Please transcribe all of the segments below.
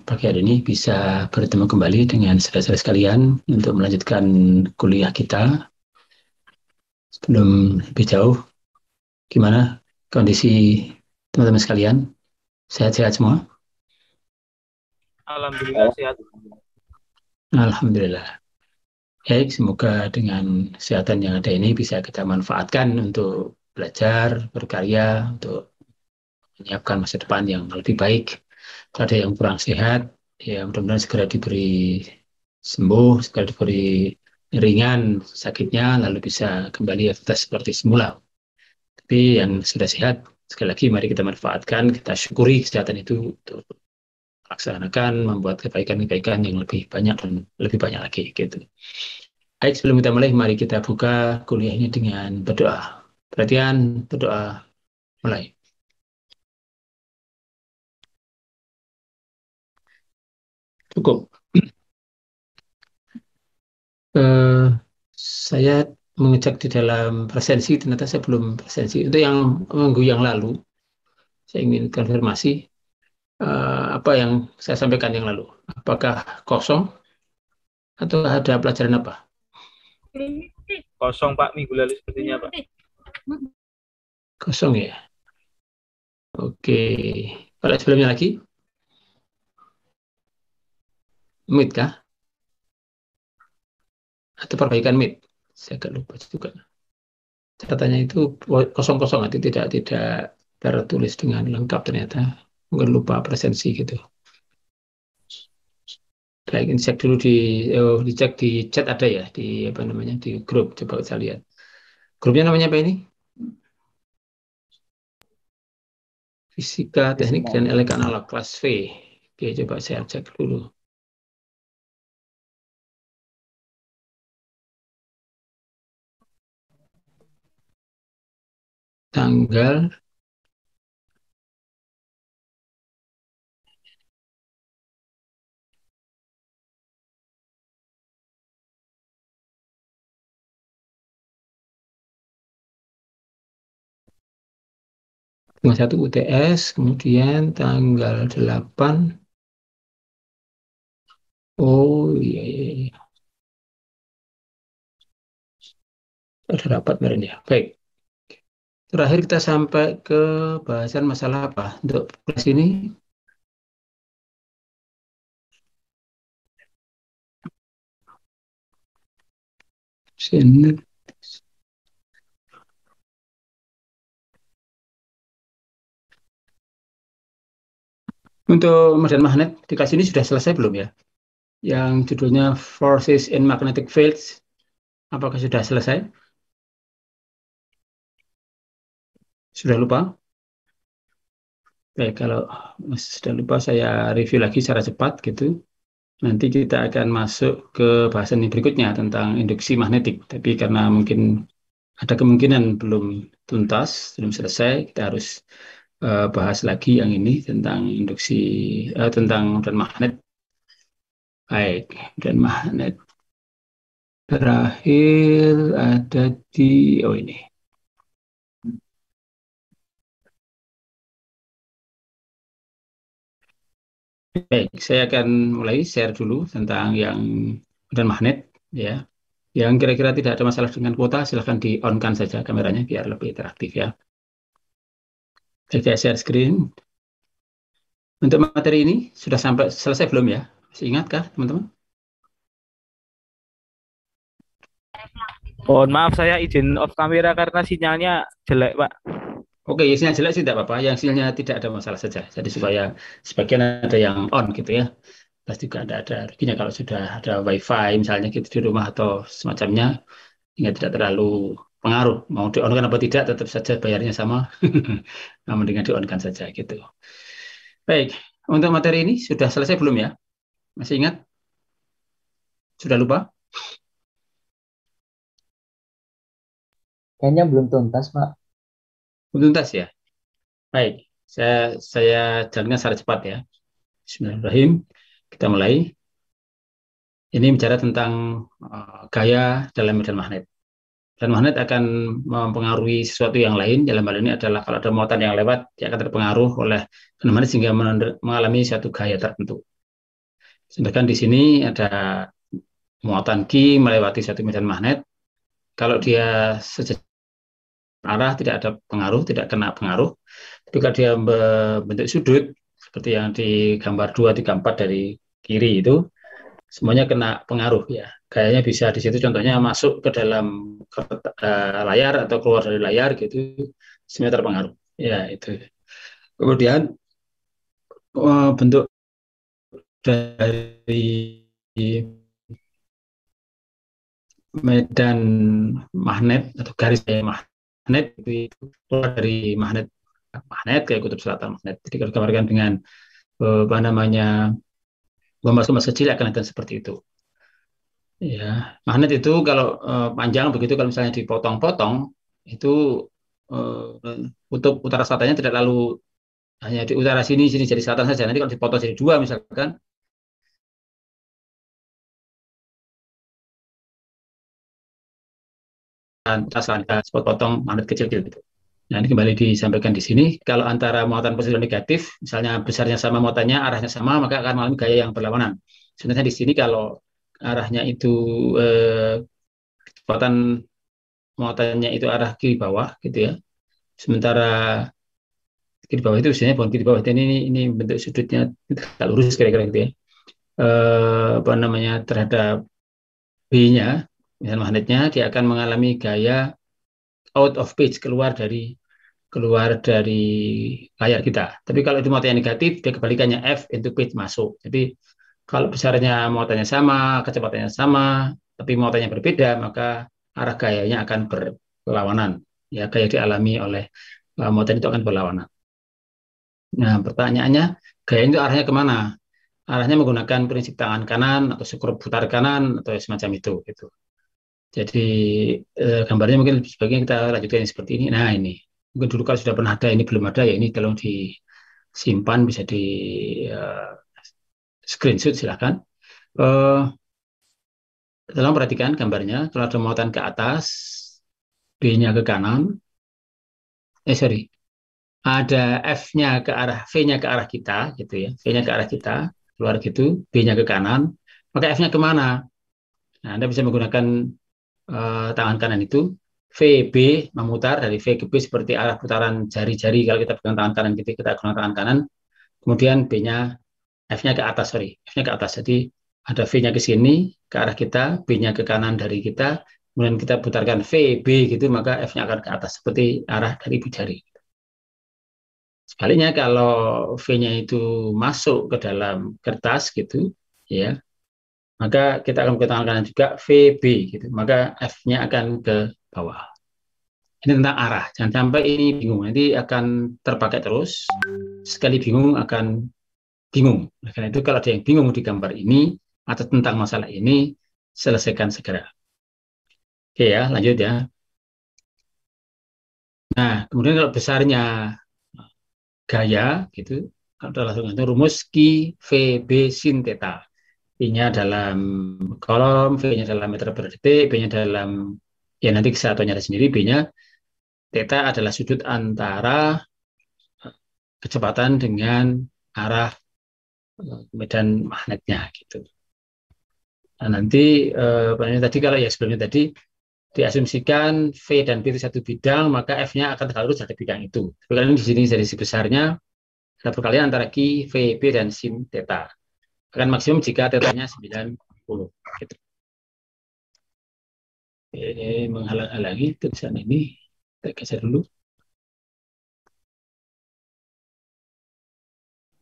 pagi hari ini bisa bertemu kembali dengan saudara-saudara sekalian untuk melanjutkan kuliah kita. Sebelum lebih jauh, gimana kondisi teman-teman sekalian? Sehat-sehat semua? Alhamdulillah sehat. Alhamdulillah. Baik, semoga dengan kesehatan yang ada ini bisa kita manfaatkan untuk belajar, berkarya, untuk menyiapkan masa depan yang lebih baik. Kalau ada yang kurang sehat, ya mudah-mudahan segera diberi sembuh, segera diberi ringan sakitnya, lalu bisa kembali aktivitas seperti semula. Tapi yang sudah sehat, sekali lagi mari kita manfaatkan, kita syukuri kesehatan itu untuk laksanakan, membuat kebaikan-kebaikan yang lebih banyak dan lebih banyak lagi. Gitu. Baik, sebelum kita mulai, mari kita buka kuliah ini dengan berdoa. Perhatian, berdoa, mulai. Cukup. Eh, saya mengecek di dalam presensi, ternyata saya belum presensi. Untuk yang minggu yang lalu, saya ingin konfirmasi apa yang saya sampaikan yang lalu. Apakah kosong atau ada pelajaran apa? Kosong Pak, minggu lalu sepertinya Pak. Kosong ya. Oke. Kalau sebelumnya lagi, mid kah? Atau perbaikan mid? Saya agak lupa juga. Catatannya itu kosong-kosong, itu tidak tertulis dengan lengkap ternyata. Mungkin lupa presensi gitu. Baik, ini cek dulu dicek di chat ada ya, di apa namanya, di grup. Coba saya lihat. Grupnya namanya apa ini? Fisika, Teknik, dan Elektrik Analog kelas V. Oke, coba saya cek dulu. Tanggal 1 UTS, kemudian tanggal 8. Oh iya, iya, iya. Ada rapat kemarin ya. Baik. Terakhir kita sampai ke bahasan masalah apa untuk kelas ini? Sini. Untuk medan magnet di kelas ini sudah selesai belum ya? Yang judulnya Forces in Magnetic Fields. Apakah sudah selesai? Sudah lupa? Baik, kalau sudah lupa saya review lagi secara cepat gitu. Nanti kita akan masuk ke bahasan yang berikutnya tentang induksi magnetik. Tapi karena mungkin ada kemungkinan belum tuntas, belum selesai, kita harus bahas lagi yang ini tentang induksi, tentang dan magnet. Baik, dan magnet terakhir ada di, oh ini. Baik, saya akan mulai share dulu tentang yang dan magnet, ya. Yang kira-kira tidak ada masalah dengan kuota, silahkan di-on-kan saja kameranya biar lebih interaktif ya. Oke, share screen. Untuk materi ini sudah sampai selesai belum ya? Masih ingatkah teman-teman? Mohon maaf saya izin off kamera karena sinyalnya jelek Pak. Oke, yang sinyal jelek sih tidak apa-apa. Yang sinyalnya tidak ada masalah saja. Jadi supaya sebagian ada yang on gitu ya. Terus juga ada ruginya kalau sudah ada WiFi misalnya gitu di rumah atau semacamnya, hingga tidak terlalu pengaruh. Mau di-on-kan apa tidak, tetap saja bayarnya sama. Nah, mendingan di-on-kan saja gitu. Baik, untuk materi ini sudah selesai belum ya? Masih ingat? Sudah lupa? Kayaknya belum tuntas, Pak. Belum tuntas ya? Baik, saya jalankan secara cepat ya. Bismillahirrahmanirrahim. Kita mulai. Ini bicara tentang gaya dalam medan magnet. Dan magnet akan mempengaruhi sesuatu yang lain. Dalam hal ini adalah kalau ada muatan yang lewat, dia akan terpengaruh oleh medan magnet sehingga mengalami suatu gaya tertentu. Sedangkan di sini ada muatan Q melewati satu medan magnet. Kalau dia sejajar arah tidak ada pengaruh, tidak kena pengaruh. Tapi kalau dia bentuk sudut seperti yang di gambar 2, 3, 4 dari kiri itu, semuanya kena pengaruh ya. Kayaknya bisa di situ contohnya masuk ke dalam layar atau keluar dari layar gitu, semuanya terpengaruh. Ya itu. Kemudian bentuk dari medan magnet atau garis magnet itu keluar dari magnet magnet kayak kutub selatan magnet. Jadi kalau digambarkan dengan apa namanya gambar kecil akan ada seperti itu. Ya, magnet itu kalau panjang begitu kalau misalnya dipotong-potong itu kutub utara selatannya tidak lalu hanya di utara sini sini jadi selatan saja. Nanti kalau dipotong jadi dua misalkan spot potong magnet kecil-kecil gitu. Nah, ini kembali disampaikan di sini, kalau antara muatan positif dan negatif, misalnya besarnya sama muatannya, arahnya sama, maka akan mengalami gaya yang berlawanan. Sebenarnya di sini kalau arahnya itu kecepatan muatannya itu arah kiri bawah gitu ya. Sementara kiri bawah itu biasanya bukan kiri bawah, ini bentuk sudutnya tidak lurus kira-kira gitu ya. Apa namanya terhadap B-nya, misalnya magnetnya, dia akan mengalami gaya out of phase, keluar dari layar kita. Tapi kalau itu muatannya negatif, dia kebalikannya F into pitch masuk. Jadi kalau besarnya muatannya sama, kecepatannya sama, tapi muatannya berbeda, maka arah gayanya akan berlawanan. Ya, gaya dialami oleh muatan itu akan berlawanan. Nah, pertanyaannya, gaya itu arahnya kemana? Arahnya menggunakan prinsip tangan kanan atau skrup putar kanan atau semacam itu. Gitu. Jadi gambarnya mungkin sebaiknya kita lanjutkan seperti ini. Nah, ini mungkin dulu kalau sudah pernah ada, ini belum ada ya, ini tolong disimpan, bisa di uh, screenshot silakan. Tolong perhatikan gambarnya, kalau ada muatan ke atas, B-nya ke kanan, sorry, ada F-nya ke arah, V-nya ke arah kita, gitu ya, V-nya ke arah kita, keluar gitu, B-nya ke kanan, maka F-nya kemana? Nah, Anda bisa menggunakan tangan kanan itu, VB memutar dari V ke B seperti arah putaran jari-jari kalau kita pegang tangan kanan gitu, kita gunakan tangan kanan, kemudian B-nya, F-nya ke atas, sorry, F-nya ke atas, jadi ada V-nya ke sini, ke arah kita, B-nya ke kanan dari kita, kemudian kita putarkan VB gitu, maka F-nya akan ke atas, seperti arah dari ibu jari. Sebaliknya kalau V-nya itu masuk ke dalam kertas gitu, ya, maka kita akan ke tangan kanan juga VB gitu, maka F-nya akan ke bawah. Ini tentang arah, jangan sampai ini bingung, nanti akan terpakai terus, sekali bingung akan bingung. Nah, karena itu kalau ada yang bingung di gambar ini atau tentang masalah ini, selesaikan segera. Oke ya, lanjut ya. Nah, kemudian kalau besarnya gaya gitu, kalau langsung itu rumus Q V B sin theta. I-nya dalam kolom, V-nya dalam meter per detik, B-nya dalam, ya nanti kesatuannya ada sendiri, B-nya theta adalah sudut antara kecepatan dengan arah medan magnetnya gitu. Nah, nanti tadi kalau ya sebelumnya tadi diasumsikan V dan B itu satu bidang, maka F-nya akan tegak lurus dari bidang itu. Tapi kalau di sini dari si besarnya ada perkalian antara Q, V, B dan sin theta. Akan maksimum jika theta-nya 90. Gitu. Ini menghalang-halangi tulisan ini. Kita geser dulu.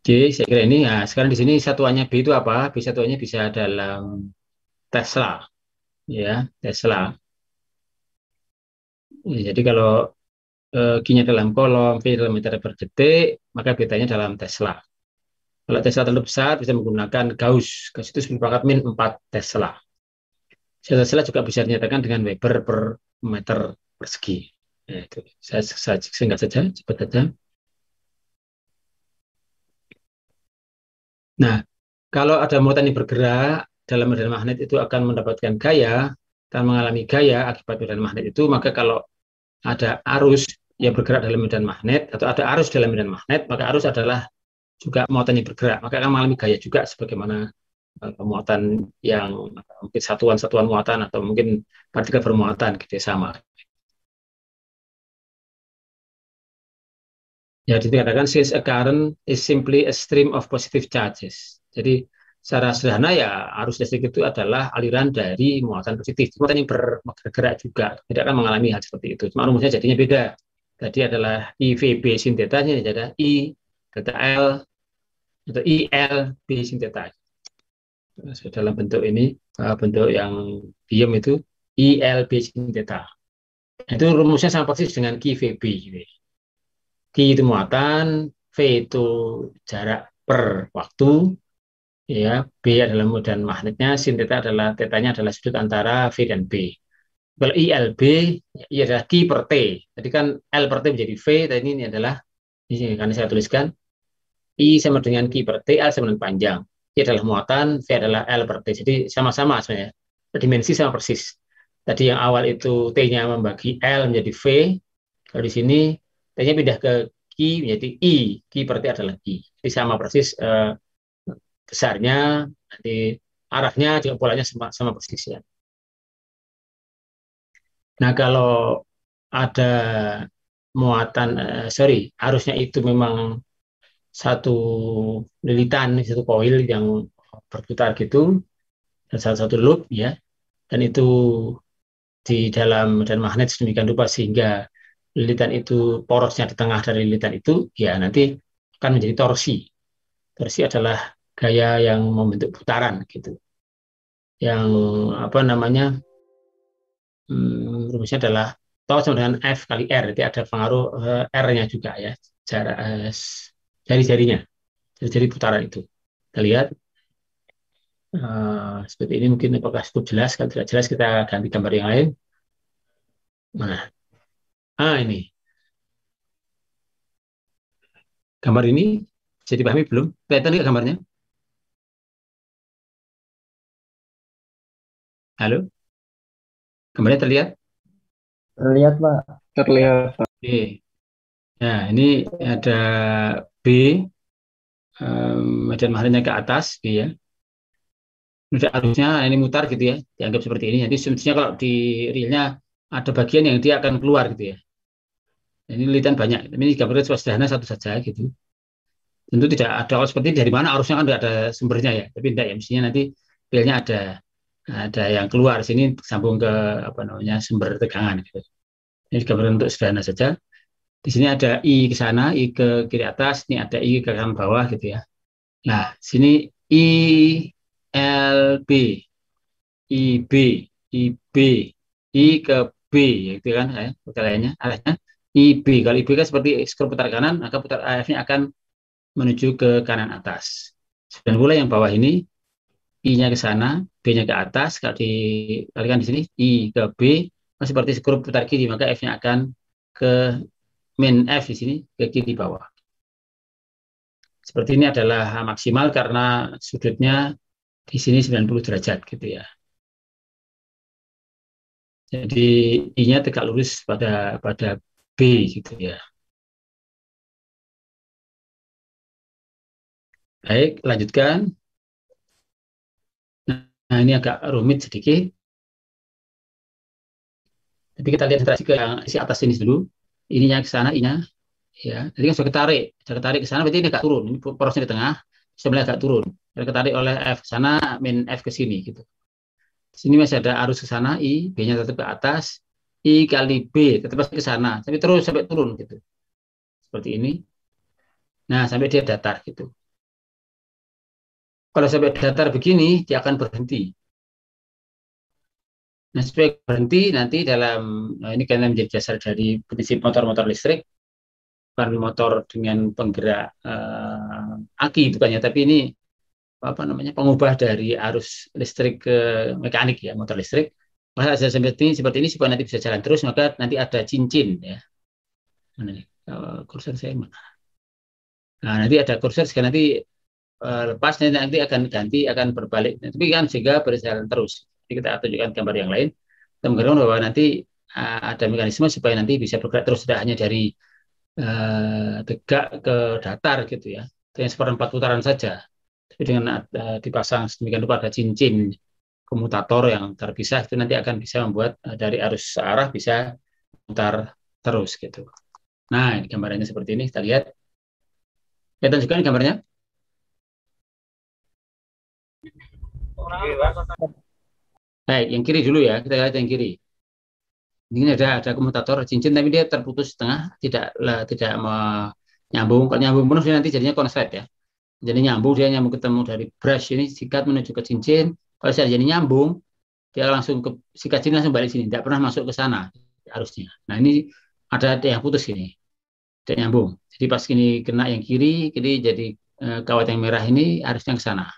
Oke, saya kira ini. Nah, sekarang di sini satuannya B itu apa? B satuannya bisa dalam Tesla, ya Tesla. Ya, jadi kalau Q-nya dalam kolom, V dalam meter per detik, maka betanya dalam Tesla. Kalau Tesla terlalu besar, bisa menggunakan Gauss. Gauss itu seperempat min 4 Tesla. Tesla juga bisa dinyatakan dengan Weber per meter persegi. Ya, itu. Saya singkat saja, cepat saja. Nah, kalau ada muatan yang bergerak dalam medan magnet itu akan mendapatkan gaya dan mengalami gaya akibat medan magnet itu, maka kalau ada arus yang bergerak dalam medan magnet atau ada arus dalam medan magnet, maka arus adalah juga muatan yang bergerak, maka akan mengalami gaya juga sebagaimana muatan yang mungkin satuan-satuan muatan atau mungkin partikel bermuatan gitu ya, sama. Ya, dikatakan since a current is simply a stream of positive charges. Jadi secara sederhana ya arus listrik itu adalah aliran dari muatan positif, muatan yang bergerak juga, tidak akan mengalami hal seperti itu. Cuma rumusnya jadinya beda. Tadi adalah IVB sin theta, ini adalah I delta L atau IL B sin theta. Dalam bentuk ini, bentuk yang diem itu IL B sin theta. Itu rumusnya sama persis dengan QVB. Gitu. Q itu muatan, V itu jarak per waktu, ya, B adalah medan magnetnya, sin theta adalah tetanya adalah sudut antara V dan B. Kalau ILB, I adalah Q per T. Tadi kan L per T menjadi V, dan ini adalah, ini karena saya tuliskan, I sama dengan Q per T, L sama dengan panjang. I adalah muatan, V adalah L per T. Jadi sama-sama sebenarnya, dimensi sama persis. Tadi yang awal itu T-nya membagi L menjadi V, kalau di sini T-nya pindah ke Q menjadi I. Q per T adalah I. Jadi sama persis besarnya, nanti arahnya juga polanya sama persis ya. Nah, kalau ada muatan, harusnya itu memang satu lilitan, satu koil yang berputar gitu, dan satu loop ya, dan itu di dalam dan magnet sedemikian rupa sehingga lilitan itu porosnya di tengah dari lilitan itu, ya nanti akan menjadi torsi. Torsi adalah gaya yang membentuk putaran gitu. Yang apa namanya? Rumusnya adalah tau sama dengan F kali R, jadi ada pengaruh R-nya juga ya, jarak jari-jarinya, jari-jari putaran itu. Kita lihat seperti ini, mungkin apakah cukup jelas. Kalau tidak jelas kita ganti gambar yang lain. Nah, ini gambar ini bisa dipahami belum? Kelihatan nggak gambarnya? Halo, gambarnya terlihat? Terlihat, Pak. Terlihat. Oke. Nah, ini ada B, medan magnetnya ke atas, B ya. Udah arusnya ini mutar gitu ya, dianggap seperti ini. Jadi semestinya kalau di realnya ada bagian yang dia akan keluar gitu ya. Ini lilitan banyak. Ini gambarnya sederhana satu saja gitu. Tentu tidak ada kalau seperti dari mana arusnya kan tidak ada sumbernya ya. Tapi tidak ya, mestinya nanti realnya ada yang keluar sini sambung ke apa namanya sumber tegangan gitu. Ini gambar untuk sederhana saja. Di sini ada I ke sana, I ke kiri atas, ini ada I ke kanan bawah gitu ya. Nah, sini I L B, I B, I B, I ke B, gitu kan ya, perkaliannya arahnya I B. Kalau I B kan seperti skru putar kanan, maka putar AF-nya akan menuju ke kanan atas. Dan pula yang bawah ini I-nya ke sana, B-nya ke atas. Kalau dikalikan di sini I ke B, seperti skru putar kiri, maka F-nya akan ke min F di sini ke kiri bawah. Seperti ini adalah maksimal karena sudutnya di sini 90 derajat gitu ya. Jadi I-nya tegak lurus pada B gitu ya. Baik, lanjutkan. Nah, ini agak rumit sedikit. Tapi kita lihat ke yang isi atas ini dulu. Ininya ke sana, I-nya. Ya, jadi kan sudah ketarik ke sana, berarti ini agak turun. Ini porosnya di tengah, sudah mulai agak turun. Jadi ketarik oleh F ke sana, min F ke sini gitu. Di sini masih ada arus ke sana, I, B-nya tetap ke atas, I kali B tetap ke sana, tapi terus sampai turun gitu. Seperti ini. Nah, sampai dia datar gitu. Kalau sampai datar begini, dia akan berhenti. Nah, supaya berhenti nanti ini karena menjadi dasar dari prinsip motor-motor listrik, bukan motor dengan penggerak aki bukan ya, tapi ini apa namanya pengubah dari arus listrik ke mekanik ya, motor listrik. Maka ada seperti ini supaya nanti bisa jalan terus, maka nanti ada cincin ya. Mana nih? Kursor saya mana? Nah, nanti ada kursor sehingga nanti lepas nanti akan ganti akan berbalik. Tapi kan sehingga berjalan terus. Jadi kita tunjukkan gambar yang lain. Kita menggambarkan bahwa nanti ada mekanisme supaya nanti bisa bergerak terus, tidak hanya dari tegak ke datar gitu ya. Itu yang seperempat putaran saja. Tapi dengan dipasang sedemikian rupa ada cincin komutator yang terpisah, itu nanti akan bisa membuat dari arus searah bisa mutar terus gitu. Nah, ini gambarannya seperti ini, kita lihat. Kelihatan juga ini gambarnya? Baik, yang kiri dulu ya, kita lihat yang kiri. Ini ada komutator cincin, tapi dia terputus setengah, tidak nyambung. Kalau nyambung penuh dia nanti jadinya konslet ya. Jadi dia nyambung ketemu dari brush ini sikat menuju ke cincin. Kalau saya jadi nyambung, dia langsung ke sikat sini langsung balik sini, tidak pernah masuk ke sana harusnya. Nah ini ada yang putus ini, tidak nyambung. Jadi pas ini kena yang kiri jadi kawat yang merah ini harusnya ke sana.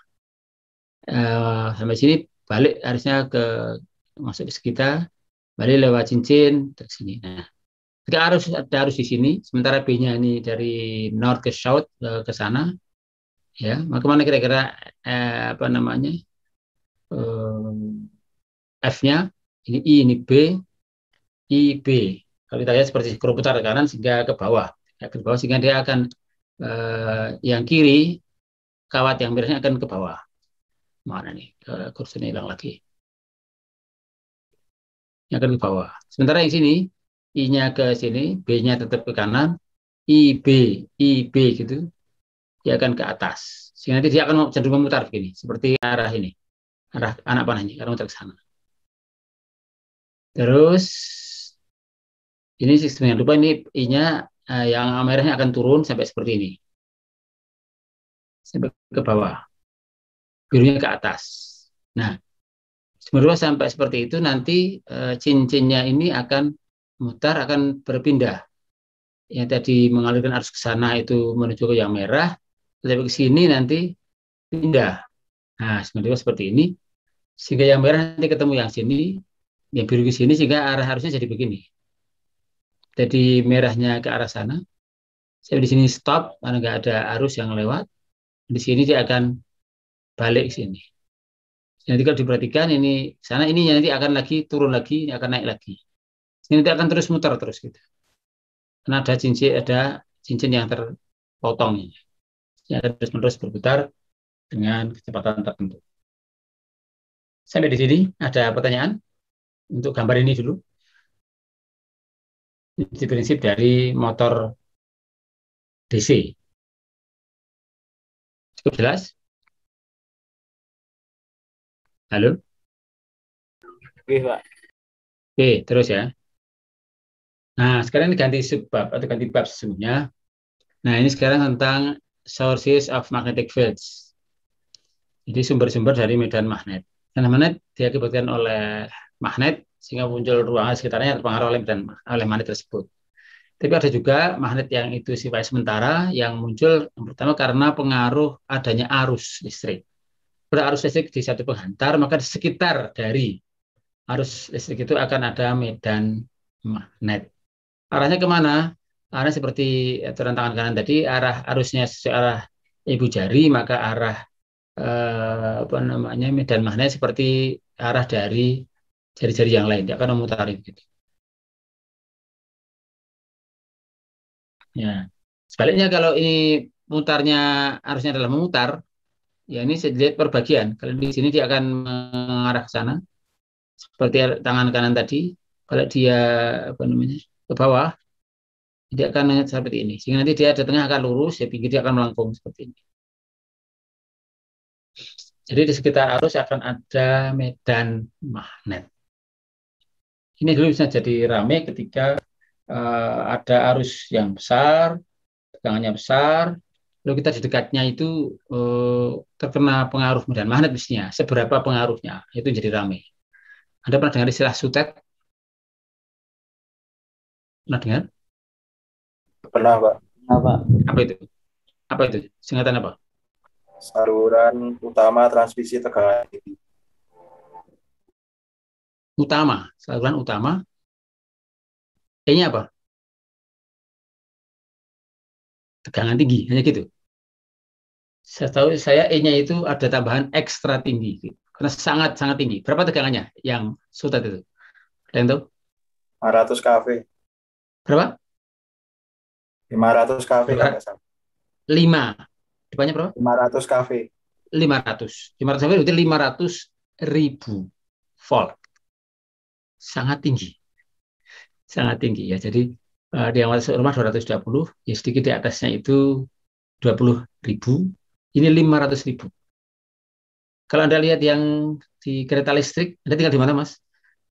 Sampai sini balik harusnya ke masuk ke sekitar, balik lewat cincin ke sini. Nah, jika ada arus di sini, sementara B-nya ini dari north ke south ke sana, ya, maka mana kira-kira apa namanya F-nya ini I, ini B, I, B. Kalau kita lihat seperti skru putar ke kanan sehingga ke bawah, ya, ke bawah sehingga dia akan yang kiri kawat yang merahnya akan ke bawah. Mana nih kursinya hilang lagi? Yang akan ke bawah. Sementara yang sini I-nya ke sini, B-nya tetap ke kanan, IB, IB gitu, dia akan ke atas. Sehingga nanti dia akan cenderung memutar begini, seperti arah ini, arah anak panahnya, akan memutar ke sana. Terus ini sistem yang lupa ini I-nya yang merahnya akan turun sampai seperti ini, sampai ke bawah, birunya ke atas. Nah, sebenarnya sampai seperti itu nanti cincinnya ini akan mutar, akan berpindah. Yang tadi mengalirkan arus ke sana itu menuju ke yang merah, tetapi ke sini nanti pindah. Nah, sebenarnya seperti ini, sehingga yang merah nanti ketemu yang sini, yang biru ke sini, sehingga arah harusnya jadi begini. Jadi merahnya ke arah sana, saya di sini stop karena nggak ada arus yang lewat. Di sini dia akan balik ke sini. Nanti kalau diperhatikan ini sana ini nanti akan lagi turun lagi, ini akan naik lagi. Ini nanti akan terus muter terus gitu. Karena ada cincin yang terpotong ini. Yang terus menerus berputar dengan kecepatan tertentu. Sampai di sini ada pertanyaan untuk gambar ini dulu. Ini prinsip dari motor DC. Cukup jelas? Halo? Oke, Pak. Oke, terus ya. Nah, sekarang ini ganti subbab atau ganti bab sesungguhnya. Nah, ini sekarang tentang sources of magnetic fields. Jadi sumber-sumber dari medan magnet. Medan magnet diakibatkan oleh magnet sehingga muncul ruangan sekitarnya terpengaruh oleh magnet tersebut. Tapi ada juga magnet yang itu sifatnya sementara yang muncul yang pertama karena pengaruh adanya arus listrik. Pada arus listrik di satu penghantar, maka di sekitar dari arus listrik itu akan ada medan magnet. Arahnya kemana? Arah seperti aturan tangan kanan tadi, arah arusnya sesuai arah ibu jari, maka arah apa namanya medan magnet seperti arah dari jari-jari yang lain, dia akan memutari gitu. Ya. Sebaliknya kalau ini mutarnya arusnya adalah memutar, ya ini saya lihat perbagian. Kalau di sini dia akan mengarah ke sana, seperti tangan kanan tadi. Kalau dia apa namanya ke bawah, dia akan seperti ini. Sehingga nanti dia di tengah akan lurus, saya pikir dia akan melengkung seperti ini. Jadi di sekitar arus akan ada medan magnet. Ini dulu bisa jadi ramai ketika ada arus yang besar, tegangannya besar, lalu kita di dekatnya itu terkena pengaruh medan magnet mestinya. Seberapa pengaruhnya itu jadi ramai. Anda pernah dengar istilah sutet? Pernah dengar? Pernah, Pak. Nah, Pak. Apa itu? Apa itu? Singkatan apa? Saluran utama transmisi tegangan tinggi. Utama, saluran utama. E-nya apa? Tegangan tinggi, hanya gitu. Saya tahu saya E-nya itu ada tambahan ekstra tinggi, gitu. Karena sangat-sangat tinggi. Berapa tegangannya yang sutet itu? Ada yang tahu? 500 kV. Berapa? 500 kV kan Berapa? nggak salah. 5. Depannya berapa? 500 kV. 500 ampere berarti 500.000 volt. Sangat tinggi. Sangat tinggi ya. Jadi di yang masuk rumah 220, ya sedikit di atasnya itu 20.000, ini 500.000. Kalau Anda lihat yang di kereta listrik, Anda tinggal di mana, Mas?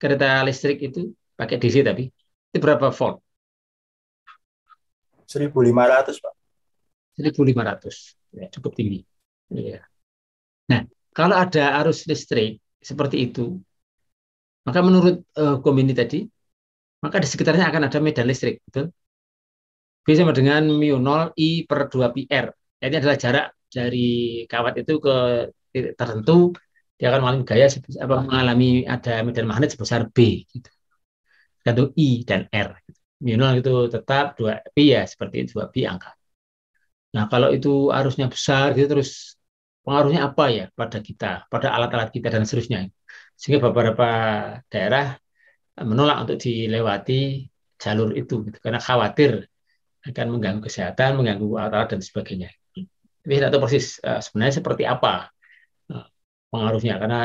Kereta listrik itu pakai DC tapi itu berapa volt? 1.500, Pak. 1.500. Ya, cukup tinggi. Ya. Nah, kalau ada arus listrik seperti itu, maka menurut hukum ini tadi, maka di sekitarnya akan ada medan listrik, betul? V sama dengan mu 0 I per 2 pi R. Ini adalah jarak dari kawat itu ke titik tertentu, dia akan mengalami gaya mengalami ada medan magnet sebesar B gitu. Gantung I dan R. Mu 0 itu tetap 2 pi ya, seperti itu 2 pi angka. Nah, kalau itu arusnya besar gitu terus pengaruhnya apa ya pada kita, pada alat-alat kita dan seterusnya. Sehingga beberapa daerah menolak untuk dilewati jalur itu gitu, karena khawatir akan mengganggu kesehatan, mengganggu alat-alat dan sebagainya. Tapi tidak tahu persis sebenarnya seperti apa pengaruhnya, karena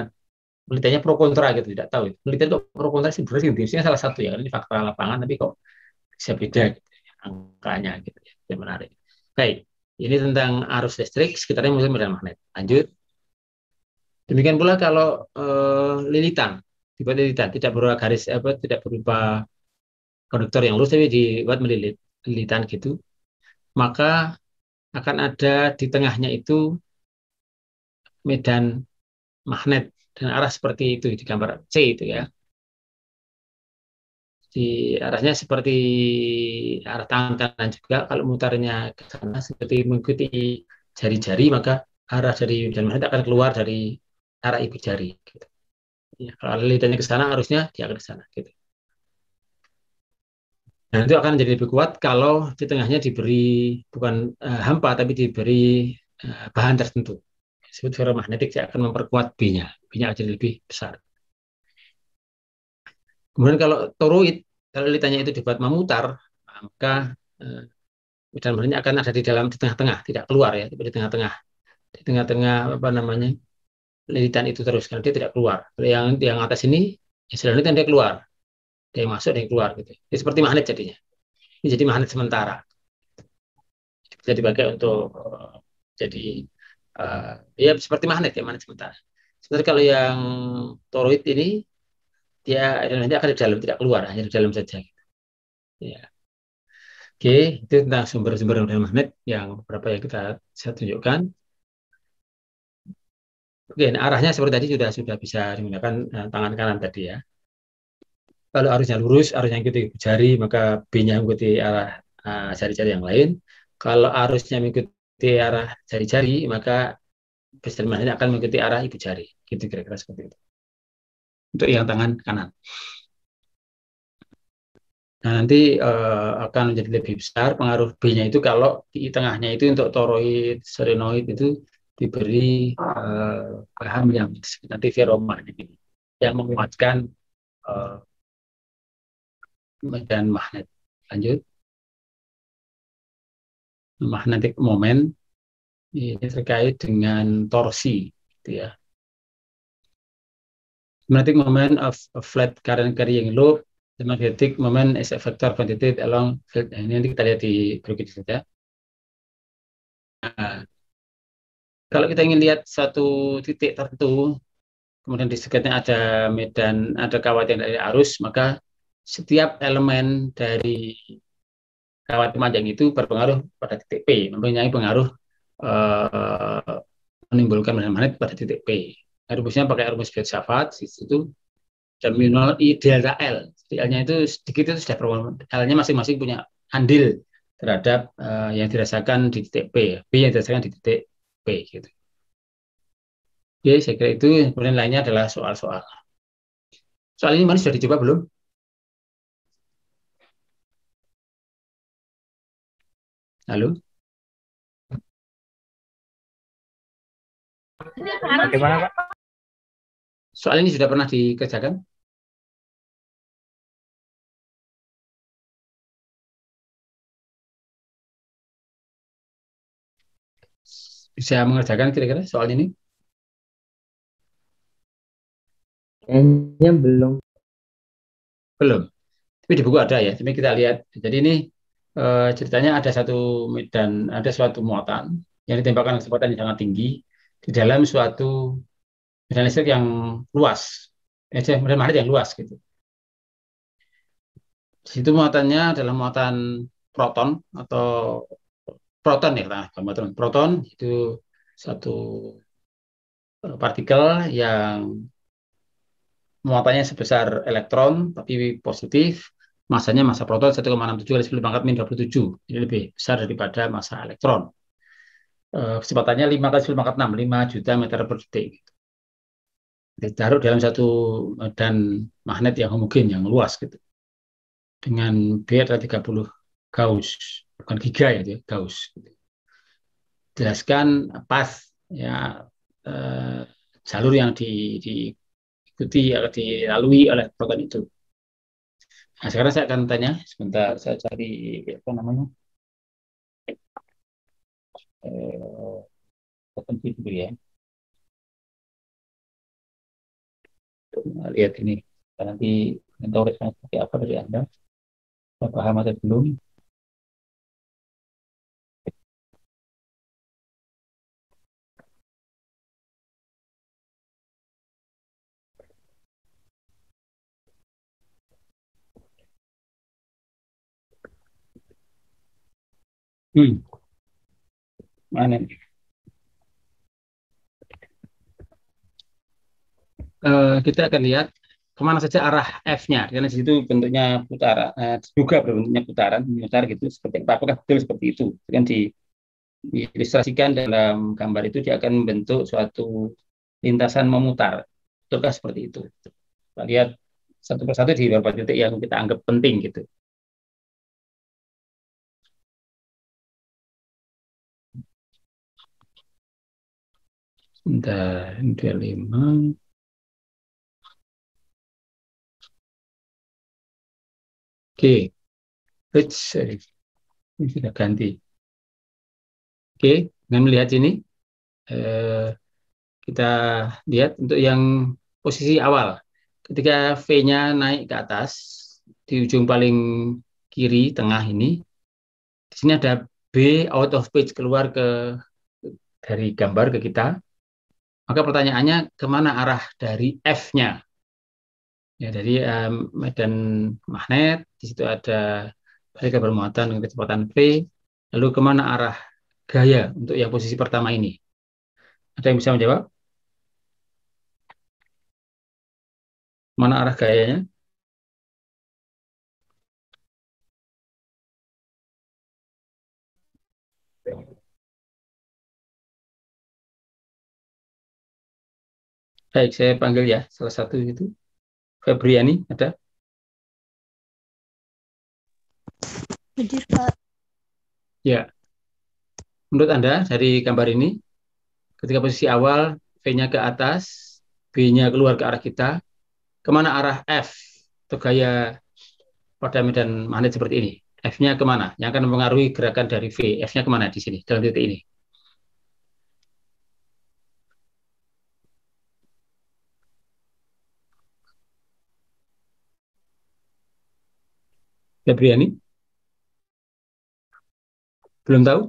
penelitiannya pro kontra gitu, tidak tahu. Penelitian kok pro kontra sih sebenarnya salah satu ya, karena ini fakta lapangan, tapi kok bisa beda gitu, angkanya gitu ya, yang menarik. Baik, ini tentang arus listrik sekitarnya mungkin medan magnet. Lanjut. Demikian pula kalau lilitan, dibuat lilitan, tidak berupa garis apa, tidak berupa konduktor yang lurus, tapi dibuat melilit, lilitan gitu, maka akan ada di tengahnya itu medan magnet dan arah seperti itu di gambar C itu ya. Di arahnya seperti arah tangan kanan juga, kalau mutarnya ke sana seperti mengikuti jari-jari, maka arah dari medan magnet akan keluar dari arah ibu jari. Gitu. Ya, kalau lilitannya ke sana, harusnya dia akan ke sana. Gitu. Nah, itu akan menjadi lebih kuat kalau di tengahnya diberi bukan hampa, tapi diberi bahan tertentu. Disebut ferromagnetik, saya akan memperkuat B-nya. B-nya akan jadi lebih besar. Kemudian kalau toroid, kalau lilitannya itu dibuat memutar, maka medan magnetnya akan ada di dalam, di tengah-tengah, tidak keluar ya, tapi di tengah-tengah apa namanya lilitan itu terus, karena dia tidak keluar. Kalau yang atas ini, yang sedang lilitan dia keluar, dia yang masuk, dia yang keluar gitu. Jadi seperti magnet jadinya. Ini jadi magnet sementara. Bisa dipakai untuk jadi ya seperti magnet ya, magnet sementara. Seperti kalau yang toroid ini, dia elemennya akan di dalam, tidak keluar, hanya di dalam saja. Ya. Oke, itu tentang sumber-sumber medan magnet yang beberapa yang kita saya tunjukkan. Oke, nah arahnya seperti tadi sudah bisa digunakan tangan kanan tadi ya. Kalau arusnya lurus, arusnya ikuti jari, maka B-nya mengikuti arah jari-jari yang lain. Kalau arusnya mengikuti arah jari-jari, maka medan magnet akan mengikuti arah ibu jari. Gitu kira-kira seperti itu. Untuk yang tangan kanan. Nah, nanti akan menjadi lebih besar pengaruh B-nya itu kalau di tengahnya itu untuk toroid, solenoid itu diberi bahan yang nanti ferromagnet yang menguatkan uh, medan magnet. Lanjut, magnetic moment ini terkait dengan torsi, gitu ya. Magnetic moment of a flat current carrying loop. The magnetic moment is a vector quantity along field. Nah, ini nanti kita lihat di berikut saja. Nah, kalau kita ingin lihat satu titik tertentu, kemudian di dekatnya ada medan, ada kawat yang dari arus, maka setiap elemen dari kawat panjang itu berpengaruh pada titik P, mempunyai pengaruh eh, menimbulkan medan magnet pada titik P. Rumusnya pakai rumus filsafat itu terminal I delta L. Jadi L-nya itu sedikit itu sudah L-nya masing-masing punya andil terhadap yang dirasakan di titik P, B yang dirasakan di titik P gitu. Oke, saya kira itu. Kemudian lainnya adalah soal-soal. Soal ini mana sudah dicoba belum? Halo? Bagaimana, Pak? Soal ini sudah pernah dikerjakan? Bisa mengerjakan kira-kira soal ini? Kayaknya belum. Belum. Tapi di buku ada ya. Tapi kita lihat. Jadi ini ceritanya ada satu medan, ada suatu muatan yang ditembakkan kecepatan yang sangat tinggi di dalam suatu medan listrik yang luas. Medan magnet yang luas gitu. Di situ muatannya adalah muatan proton atau proton ya, proton itu satu partikel yang muatannya sebesar elektron tapi positif, masanya massa proton 1,67 kali 10 pangkat min 27, jadi lebih besar daripada massa elektron. Kecepatannya 5 kali 10 pangkat 6, 5 juta meter per detik. Ditaruh dalam satu medan magnet yang homogen, yang luas gitu. Dengan B adalah 30 Gauss, bukan giga ya, Gauss. Jelaskan pas ya, eh, jalur yang diikuti atau dilalui oleh proton itu. Nah, sekarang saya akan tanya, sebentar saya cari apa namanya, potensi dulu ya. Lihat ini, nanti tahu responnya seperti apa dari Anda, saya paham atau belum. Mana nih? Kita akan lihat kemana saja arah F-nya, karena di situ bentuknya putaran, juga berbentuknya putaran, memutar gitu, seperti apa? Apakah betul seperti itu? Kan diilustrasikan dalam gambar itu dia akan membentuk suatu lintasan memutar. Betulkah seperti itu? Kita lihat satu persatu di beberapa titik yang kita anggap penting gitu. Sebentar, 25. Oke, ini sudah ganti. Oke, dengan melihat ini, kita lihat untuk yang posisi awal. Ketika V-nya naik ke atas, di ujung paling kiri tengah ini, di sini ada B out of page, keluar dari gambar ke kita. Maka pertanyaannya, kemana arah dari F-nya? Ya, dari medan magnet, di situ ada partikel bermuatan dengan kecepatan V. Lalu kemana arah gaya untuk yang posisi pertama ini? Ada yang bisa menjawab? Mana arah gayanya? Baik, saya panggil ya salah satu itu. Febriani, ada? Hadir, Pak. Ya. Menurut Anda, dari gambar ini, ketika posisi awal, V-nya ke atas, B-nya keluar ke arah kita, kemana arah F atau gaya pada medan magnet seperti ini? F-nya kemana? Yang akan mempengaruhi gerakan dari V. F-nya kemana di sini, dalam titik ini? Febriani? Belum tahu?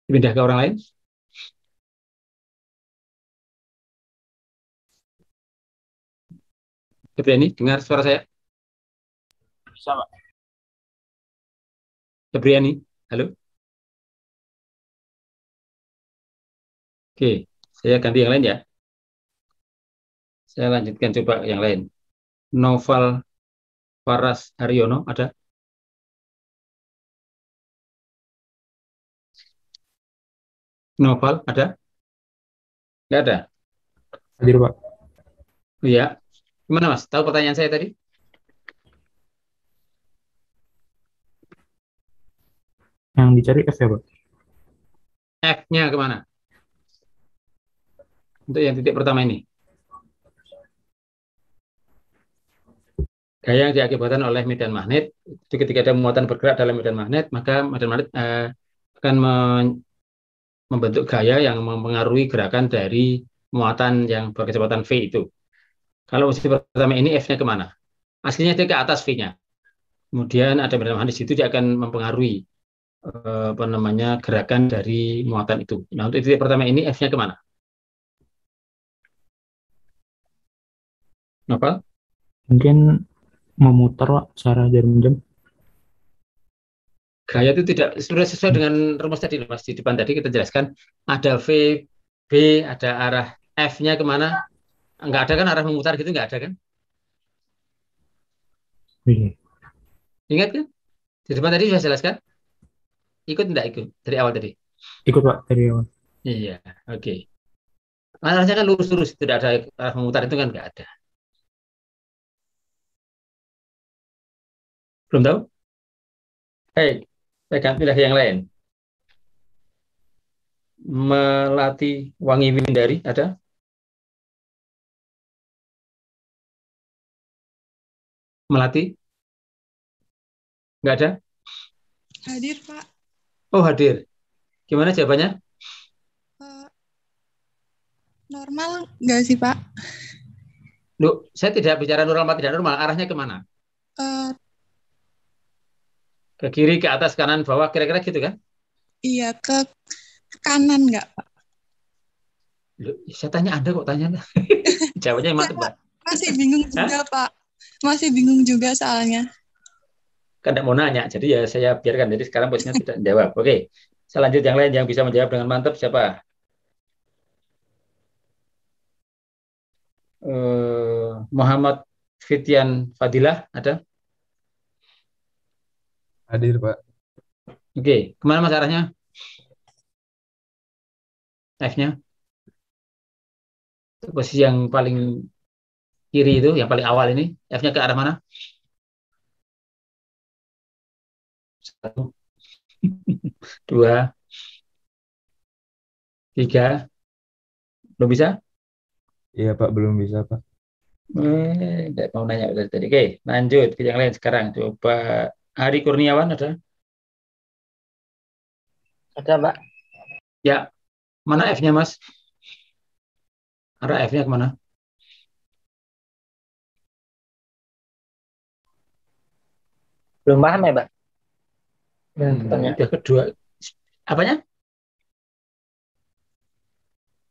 Pindah ke orang lain? Febriani, dengar suara saya? Bisa, Pak. Febriani, halo? Oke, saya ganti yang lain ya. Saya lanjutkan coba yang lain. Noval Paras Haryono, ada? Noval, ada? Nggak ada? Hadir, Pak. Iya. Gimana, Mas? Tahu pertanyaan saya tadi? Yang dicari F ya, Pak? F-nya kemana? Untuk yang titik pertama ini. gaya yang diakibatkan oleh medan magnet. Jadi ketika ada muatan bergerak dalam medan magnet, maka medan magnet akan membentuk gaya yang mempengaruhi gerakan dari muatan yang berkecepatan V itu. Kalau posisi pertama ini F-nya kemana? Aslinya dia ke atas V-nya. Kemudian ada medan magnet di situ, dia akan mempengaruhi gerakan dari muatan itu. Nah, untuk titik pertama ini F-nya kemana? Apa? Mungkin memutar, Pak, searah jarum jam. Gaya itu tidak sudah sesuai dengan rumus tadi, Mas. Di depan tadi kita jelaskan ada V, B, ada arah F-nya kemana? Enggak ada kan arah memutar gitu, enggak ada kan? Iya. Ingat kan? Di depan tadi sudah jelaskan? Ikut enggak ikut dari awal tadi? Ikut, Pak, dari awal. Iya, oke. Arahnya kan lurus-lurus, tidak ada arah memutar itu kan enggak ada. Belum tahu? Baik, pegang pilih yang lain. Melati Wangi Winindari ada? Melati? Enggak ada? Hadir, Pak. Oh, hadir. Gimana jawabannya? Eh, normal nggak sih, Pak? Loh, saya tidak bicara normal apa tidak normal. Arahnya kemana? Eh, Ke kiri, ke atas, kanan, bawah, kira-kira gitu kan? iya, ke kanan nggak, Pak? Loh, saya tanya Anda kok tanya Anda? Jawabannya yang mantap, Mbak. Masih bingung juga, Pak. Masih bingung juga soalnya. Kan tidak mau nanya, jadi ya saya biarkan. Jadi sekarang posisinya tidak jawab. Oke, saya lanjut yang lain yang bisa menjawab dengan mantap siapa? Muhammad Fitian Fadilah ada? Hadir, Pak. Oke, kemana Mas arahnya? F-nya? Posisi yang paling kiri itu, yang paling awal ini, F-nya ke arah mana? 1, 2, 3, belum bisa? Iya, Pak, belum bisa, Pak. Tidak mau nanya dari tadi. Oke, lanjut ke yang lain sekarang. Coba Hari Kurniawan ada? Ada, Pak. Ya, mana F-nya Mas? Arah F-nya kemana? Belum paham ya, Pak? Pertanyaan. Udah kedua. Apanya?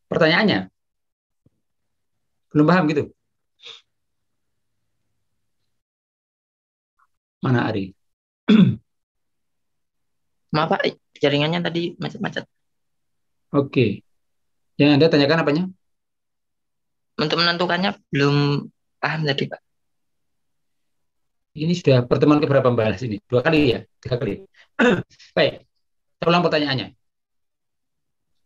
Pertanyaannya? Belum paham gitu? Mana Ari? Maaf, Pak, jaringannya tadi macet-macet. Oke. Yang Anda tanyakan apanya? Untuk menentukannya belum paham tadi, Pak. Ini sudah pertemuan keberapa membahas ini? 2 kali ya? 3 kali? Baik. Saya ulang pertanyaannya.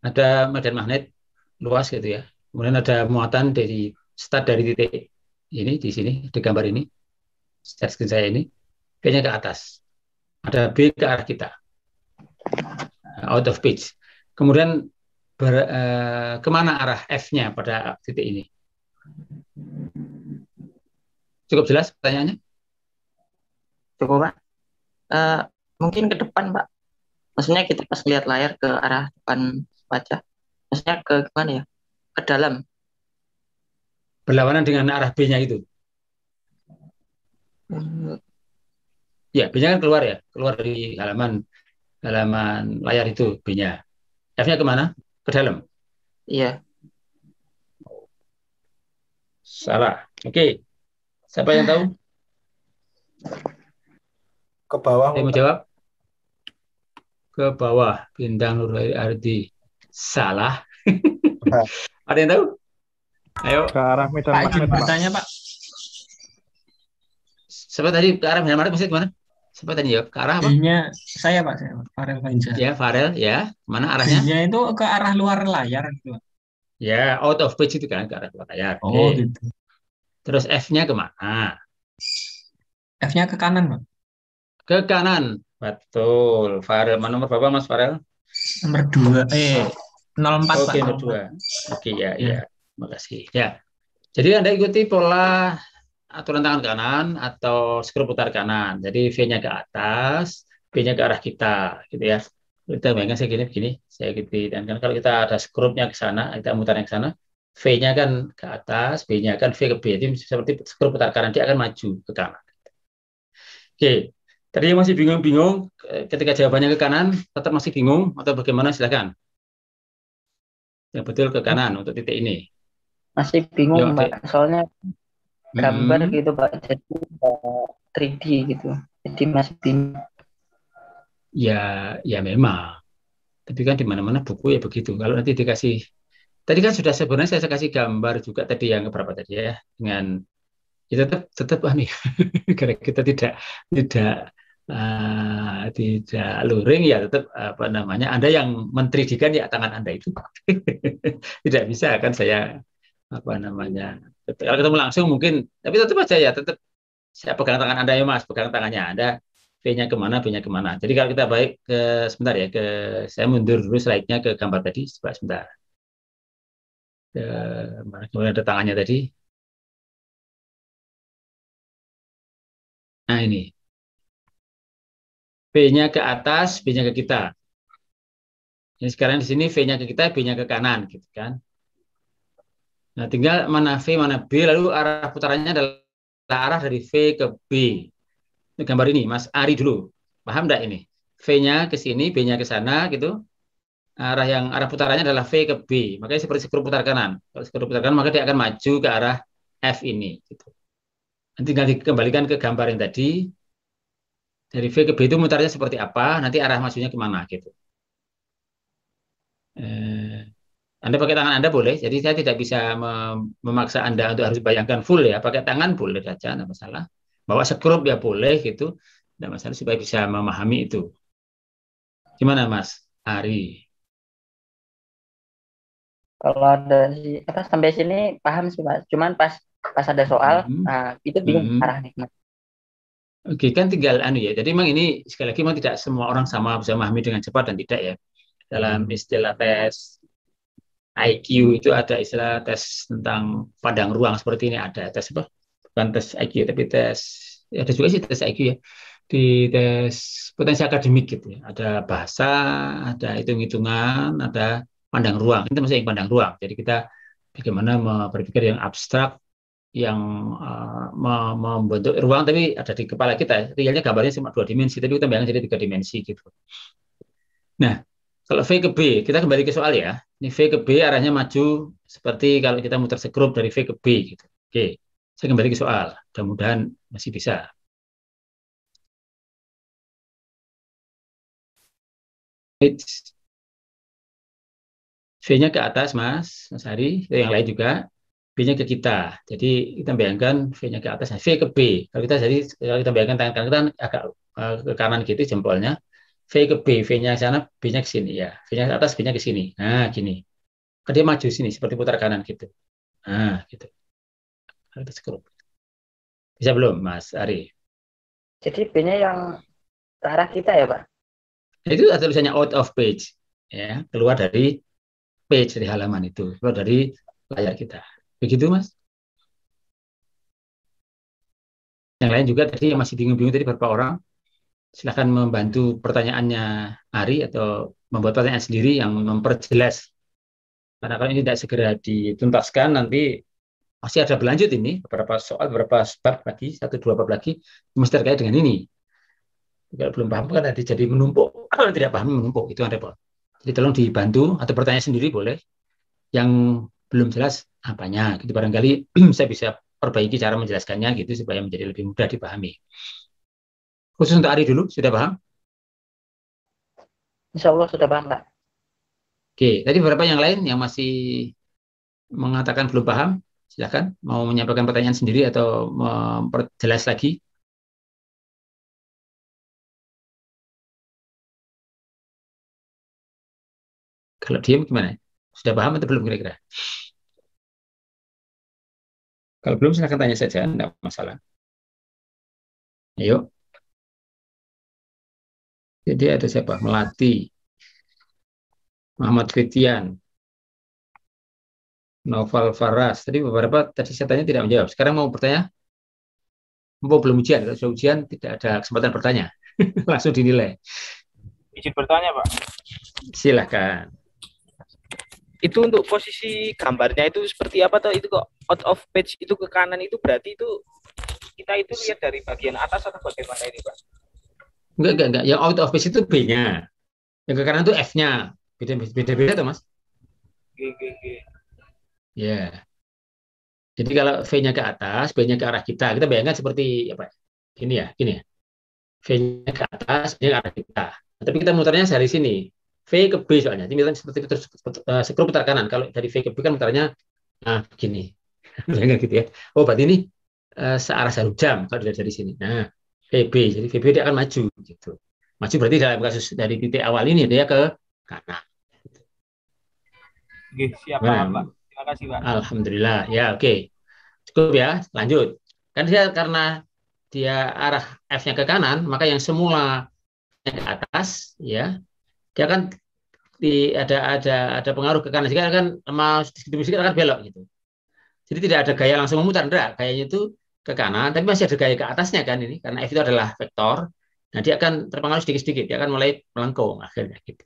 Ada medan magnet luas gitu ya. Kemudian ada muatan dari start dari titik ini di sini di gambar ini. Start screen saya ini. B-nya ke atas. Ada B ke arah kita. Out of pitch. Kemudian kemana arah F-nya pada titik ini? Cukup jelas pertanyaannya? Cukup, Pak. Mungkin ke depan, Pak. Maksudnya kita pas lihat layar ke arah depan wajah. Maksudnya ke gimana ya? Ke dalam. Berlawanan dengan arah B-nya itu. Ya, B-nya kan keluar ya. Keluar dari halaman layar itu B-nya. F-nya kemana? Ke dalam? Iya. Salah. Oke. Siapa yang tahu? Ke bawah. Saya mau jawab. Ke bawah. Bintang Nurhayati Ardi. Salah. Ada yang tahu? Ayo. Ke arah medan Pak, magnet, izin Pak. bertanya, Pak. Siapa tadi ke arah medan magnet maksudnya kemana? Siapa tadi ya? Ke arah apa? B-nya saya, Pak. Saya, Farel Fainza. Ya, Farel. Ya. Mana arahnya? B-nya itu ke arah luar layar gitu, Pak. Ya, out of pitch itu kan ke arah layar. Oh, Oke. gitu. Terus F-nya kemana? F-nya ke kanan, Pak. Ke kanan. Betul. Farel. Mana nomor berapa Mas Farel? Nomor 2. 04, Oke, Pak. nomor 2. Oke, ya, Ya. ya. Terima kasih. Ya. Jadi Anda ikuti pola aturan tangan kanan atau skrup putar kanan. Jadi V-nya ke atas, B-nya ke arah kita, gitu ya. Kita bayangkan saya gini, begini, saya gitu. Dan kan kalau kita ada skrupnya ke sana, kita mutarnya ke sana, V-nya kan ke atas, B-nya kan V ke B. Jadi seperti skrup putar kanan, dia akan maju ke kanan. Oke, tadi yang masih bingung-bingung, ketika jawabannya ke kanan, tetap masih bingung atau bagaimana, silakan. Yang betul ke kanan untuk titik ini. Masih bingung, Yuk, Pak. Soalnya gambar Mm-mm. gitu, Pak. Jadi 3D gitu. Jadi masih bingung. Ya, ya memang. Tapi kan di mana-mana buku ya begitu. Kalau nanti dikasih, tadi kan sudah sebenarnya saya kasih gambar juga tadi yang berapa tadi ya, dengan ya tetap nih, karena kita tidak tidak luring ya tetap apa namanya, Anda yang mentridikan ya tangan Anda itu tidak bisa kan saya apa namanya, kalau ketemu langsung mungkin, tapi tetap aja ya tetap saya pegang tangan Anda ya Mas, pegang tangannya Anda, V-nya kemana, B-nya kemana. Jadi kalau kita baik ke sebentar ya, ke saya mundur dulu slide-nya ke gambar tadi, sebentar. Mana kemudian ada tangannya tadi. Nah ini, V-nya ke atas, B-nya ke kita. Ini sekarang di sini V-nya ke kita, B-nya ke kanan, gitu kan. Nah tinggal mana V, mana B, lalu arah putarannya adalah arah dari V ke B. Ini gambar ini, Mas Ari dulu. Paham enggak ini? V-nya ke sini, B-nya ke sana, gitu. Arah putarannya adalah V ke B. Makanya seperti skrup putar kanan. Kalau skrup putar kanan, maka dia akan maju ke arah F ini. Gitu. Nanti tinggal dikembalikan ke gambar yang tadi. Dari V ke B itu mutarnya seperti apa, nanti arah majunya kemana gitu. Anda pakai tangan Anda boleh, jadi saya tidak bisa memaksa Anda untuk harus bayangkan full ya, pakai tangan boleh saja, tidak masalah. Bawa skrup ya boleh gitu, tidak masalah supaya bisa memahami itu. Gimana Mas Ari? Kalau ada apa sampai sini paham sih, Pak. Cuman pas ada soal, nah itu bingung arahnya kemana. Oke, kan tinggal ya. Jadi memang ini sekali lagi memang tidak semua orang sama bisa memahami dengan cepat dan tidak ya. Dalam istilah tes IQ itu ada istilah tes tentang pandang ruang seperti ini, ada tes apa? Bukan tes IQ tapi tes, ya ada juga sih tes IQ ya. Di tes potensi akademik gitu ya. Ada bahasa, ada hitung-hitungan, ada pandang ruang. Itu masih yang pandang ruang. Jadi kita bagaimana berpikir yang abstrak, yang membentuk ruang tapi ada di kepala kita. Realnya gambarnya cuma 2 dimensi, tapi kita bayangkan jadi 3 dimensi gitu. Nah, kalau V ke B, kita kembali ke soal ya. Ini V ke B arahnya maju seperti kalau kita muter skrup dari V ke B gitu. Oke, saya kembali ke soal. Mudah-mudahan masih bisa. V-nya ke atas, Mas Hari, yang lain juga. B-nya ke kita. Jadi kita bayangkan V-nya ke atas, V ke B. Kalau kita bayangkan tangan kanan kita agak ke kanan gitu jempolnya. V ke B, V-nya ke sana, B-nya ke sini ya. V-nya ke atas, B-nya ke sini. Nah, gini. Dia maju sini seperti putar kanan gitu. Nah, gitu. Kita skrup. Bisa belum, Mas Ari? Jadi B-nya yang ke arah kita ya, Pak? Itu ada tulisannya out of page, ya, keluar dari page, dari halaman itu, keluar dari layar kita. Begitu, Mas? Yang lain juga tadi yang masih bingung-bingung tadi beberapa orang, silahkan membantu pertanyaannya Ari atau membuat pertanyaan sendiri yang memperjelas. Karena kalau ini tidak segera dituntaskan, nanti masih ada berlanjut ini, beberapa soal, beberapa bab lagi, 1-2 bab lagi, mesti terkait dengan ini. Kalau belum paham kan nanti jadi menumpuk, kalau tidak paham menumpuk, itu yang repot. Jadi tolong dibantu atau bertanya sendiri boleh. Yang belum jelas apanya, gitu barangkali saya bisa perbaiki cara menjelaskannya gitu supaya menjadi lebih mudah dipahami. Khusus untuk Ari dulu, sudah paham? Insya Allah sudah paham, Pak. Oke, tadi beberapa yang lain yang masih mengatakan belum paham, silakan mau menyampaikan pertanyaan sendiri atau memperjelas lagi. Kalau diam gimana? Sudah paham atau belum kira-kira? Kalau belum silakan tanya saja, tidak masalah. Ayo. Jadi ada siapa? Melati, Muhammad Fitian, Noval Faras. Tadi beberapa tadi saya tanya tidak menjawab. Sekarang mau bertanya? Mumpung belum ujian, kalau sudah ujian tidak ada kesempatan bertanya, langsung dinilai. Izin bertanya, Pak. Silahkan. Itu untuk posisi gambarnya itu seperti apa tuh? Itu kok out of page itu ke kanan itu berarti itu kita itu lihat dari bagian atas atau bagaimana ini, Pak? Enggak. Yang out of page itu B-nya. Yang ke kanan itu F-nya. Beda-beda tuh, Mas. Oke. Ya. Jadi kalau V-nya ke atas, B-nya ke arah kita. Kita bayangkan seperti apa? Gini ya. V-nya ke atas, B-nya ke arah kita. Tapi kita mutarnya dari sini. V ke B soalnya. Jadi seperti itu skru putar kanan. Kalau dari V ke B kan mutarnya begini. Bayangkan gitu ya. Oh, berarti ini searah jarum jam kalau dilihat dari sini. Nah, VB. Jadi VB dia akan maju gitu. Maju berarti dalam kasus dari titik awal ini dia ke kanan. Oke, siap Pak. Terima kasih, Pak. Alhamdulillah. Ya, oke. Cukup ya. Lanjut. Kan dia karena dia arah F-nya ke kanan, maka yang semula ke atas ya dia kan ada pengaruh ke kanan, sehingga kan mau sedikit akan belok gitu. Jadi tidak ada gaya langsung memutar, enggak. Gayanya itu ke kanan, tapi masih ada gaya ke atasnya kan ini, karena F itu adalah vektor. Nah, dia akan terpengaruh sedikit-sedikit, dia akan mulai melengkung akhirnya gitu.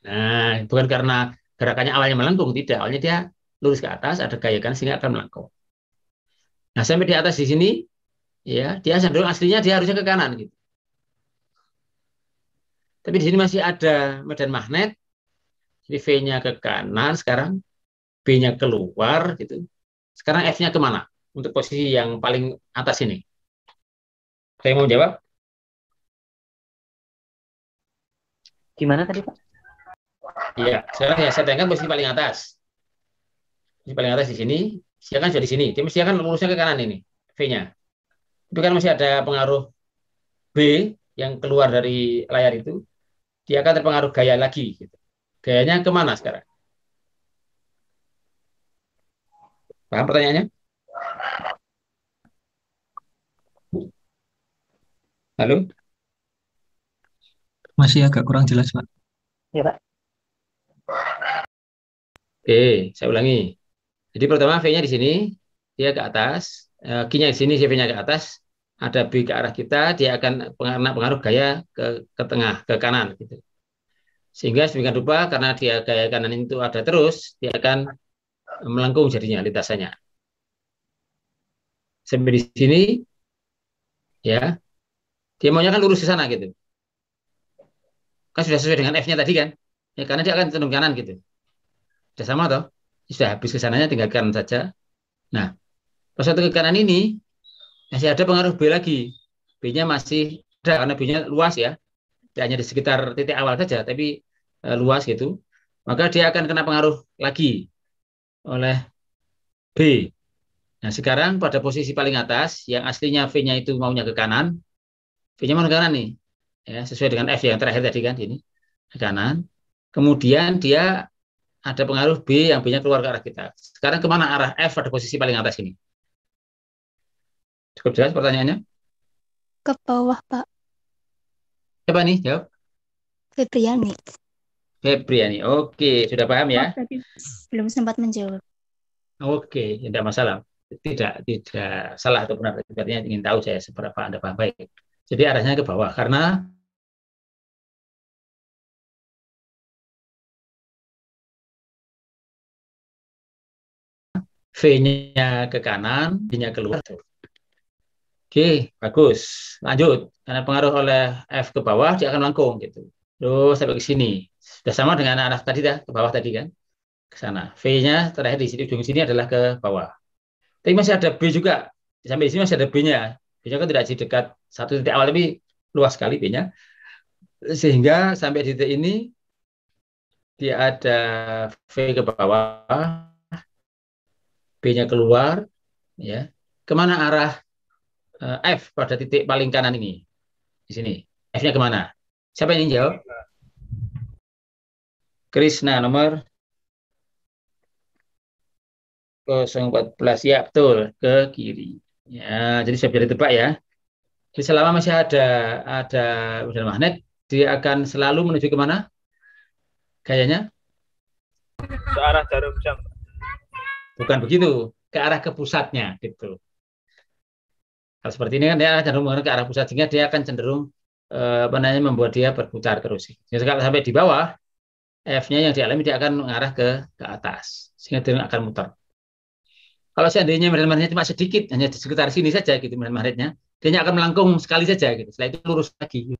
Nah, bukan karena gerakannya awalnya melengkung, tidak. Awalnya dia lurus ke atas, ada gaya kan sehingga akan melengkung. Nah, sampai di atas di sini, ya, dia cenderung aslinya dia harusnya ke kanan gitu. Tapi di sini masih ada medan magnet. Jadi V-nya ke kanan sekarang, B-nya keluar gitu. Sekarang F-nya kemana? Untuk posisi yang paling atas ini. Saya mau jawab? Gimana tadi, Pak? Iya, sekarang ya saya tengahkan posisi paling atas. Posisi paling atas di sini, silakan sudah di sini. Dia mesti akan lurusnya ke kanan ini, V-nya. Tapi kan masih ada pengaruh B yang keluar dari layar itu. Dia akan terpengaruh gaya lagi. Gitu. Gayanya kemana sekarang? Paham pertanyaannya? Halo? Masih agak kurang jelas, Pak. Ya, Pak. Oke, saya ulangi. Jadi pertama V-nya di sini, dia ke atas. Q-nya di sini, V-nya ke atas. Ada B ke arah kita, dia akan pengaruh gaya ke tengah, ke kanan. Gitu. Sehingga sedemikian rupa, karena dia gaya kanan itu ada terus, dia akan melengkung jadinya lintasannya. Sampai di sini, ya, dia maunya kan lurus ke sana gitu. Kan sudah sesuai dengan F-nya tadi kan? Ya, karena dia akan cenderung kanan gitu. Sudah sama toh? Sudah habis ke sananya, tinggal kanan saja. Nah, pas satu ke kanan ini, masih ada pengaruh B lagi. B-nya masih ada, karena B-nya luas ya. Tidak hanya di sekitar titik awal saja, tapi luas gitu. Maka dia akan kena pengaruh lagi oleh B. Nah, sekarang pada posisi paling atas, yang aslinya V-nya itu maunya ke kanan, V-nya mau ke kanan nih. Ya, sesuai dengan F yang terakhir tadi kan, ini ke kanan. Kemudian dia ada pengaruh B yang B-nya keluar ke arah kita. Sekarang kemana arah F pada posisi paling atas ini? Cukup jelas pertanyaannya? Ke bawah, Pak. Siapa nih? Jawab. Febriani. Febriani. Oke, sudah paham ya? Oh, tadi belum sempat menjawab. Oke, tidak masalah. Tidak salah atau benar. Artinya ingin tahu saya seberapa Anda paham baik. Jadi arahnya ke bawah karena V-nya ke kanan, B-nya keluar. Oke, bagus. Lanjut. Karena pengaruh oleh F ke bawah, dia akan melengkung gitu. Terus sampai ke sini. Sudah sama dengan arah tadi dah, ke bawah tadi kan. Ke sana. V-nya terakhir di sini, ujung sini adalah ke bawah. Tapi masih ada B juga. Sampai di sini masih ada B-nya. B-nya kan tidak di dekat satu titik awal, tapi luas sekali B-nya. Sehingga sampai di titik ini, dia ada V ke bawah, B-nya keluar, ya. Kemana arah F pada titik paling kanan ini? Di sini. F-nya kemana? Siapa yang ingin jawab? Krishna nomor 014. Ya, betul. Ke kiri. Ya, jadi saya bisa ditebak ya. Jadi selama masih ada medan magnet, dia akan selalu menuju kemana? Gayanya? Ke arah jarum jam. Bukan begitu. Ke arah ke pusatnya gitu. Kalau seperti ini kan dia akan cenderung mengarah ke arah pusat, sehingga dia akan cenderung membuat dia berputar terus. Jadi kalau sampai di bawah, F-nya yang dialami dia akan mengarah ke atas, sehingga dia akan muter. Kalau seandainya medan magnetnya cuma sedikit, hanya di sekitar sini saja gitu medan magnetnya, dia akan melengkung sekali saja gitu. Setelah itu lurus lagi.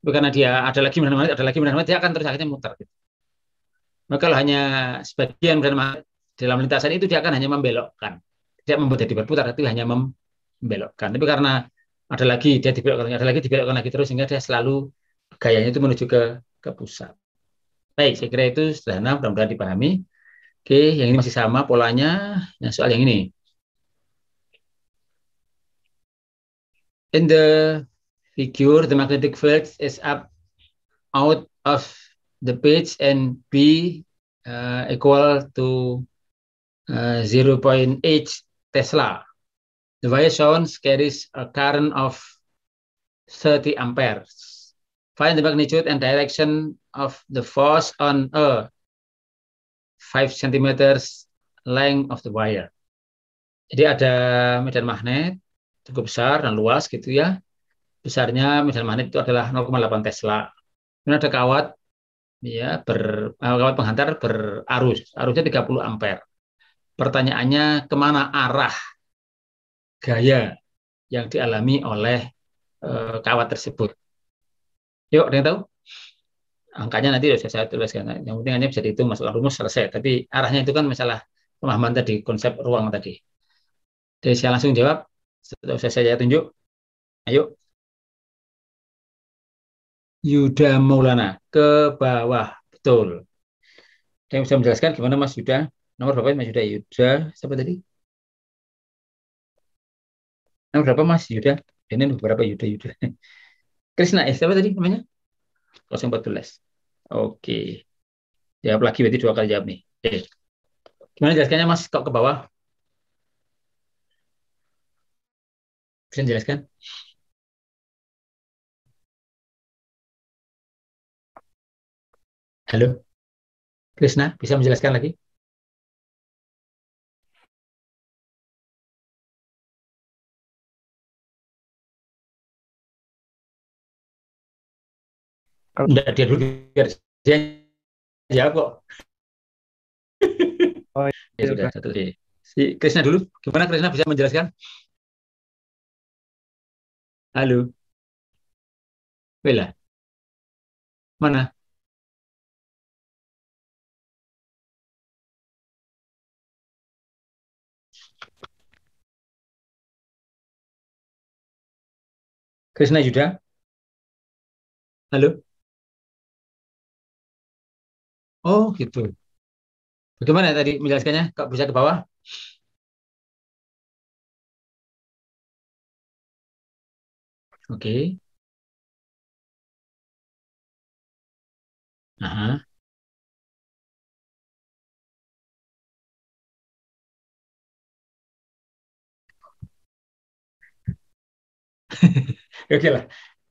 Karena dia ada lagi medan magnet, dia akan terus akhirnya muter. Gitu. Maka kalau hanya sebagian medan magnet dalam lintasan itu dia akan hanya membelokkan, tidak membuat jadi berputar, tapi hanya membelokkan. Tapi karena dia dibelokkan lagi terus, sehingga dia selalu gayanya itu menuju ke pusat. Baik, saya kira itu sederhana, mudah-mudahan dipahami. Oke, yang ini masih sama polanya. Nah, soal yang ini. In the figure, the magnetic field is up out of the page and B equal to 0.8 Tesla. The wire shown carries a current of 30 amperes. Find the magnitude and direction of the force on a 5 cm length of the wire. Jadi ada medan magnet cukup besar dan luas gitu ya. Besarnya medan magnet itu adalah 0,8 Tesla. Kemudian ada kawat ya kawat penghantar berarus. Arusnya 30 ampere. Pertanyaannya kemana arah gaya yang dialami oleh kawat tersebut. Yuk, ada yang tahu? Angkanya nanti sudah saya tuliskan. Yang penting hanya bisa dihitung masuk rumus selesai. Tapi arahnya itu kan masalah pemahaman tadi, konsep ruang tadi. Jadi saya langsung jawab. Setelah saya tunjuk. Ayo. Yuda Maulana. Ke bawah. Betul. Saya bisa menjelaskan gimana Mas Yuda. Nomor berapa Mas Yuda? Yuda. Siapa tadi? Nomor berapa Mas Yuda? Ini beberapa Yuda. Krisna, siapa tadi namanya? 014. Oke. Jawab lagi, berarti 2 kali jawab nih. Oke. Gimana jelaskannya Mas? Kok ke bawah? Bisa jelaskan? Halo? Krisna, bisa menjelaskan lagi? Enggak, dia dulu. Dia jawab kok. Oh, ya sudah, satu. Si Krisna dulu. Gimana Krisna bisa menjelaskan? Halo? Bella? Mana? Krisna Yuda? Halo? Oh, gitu. Bagaimana tadi menjelaskannya? Kok bisa ke bawah? Oke. Aha. Oke lah.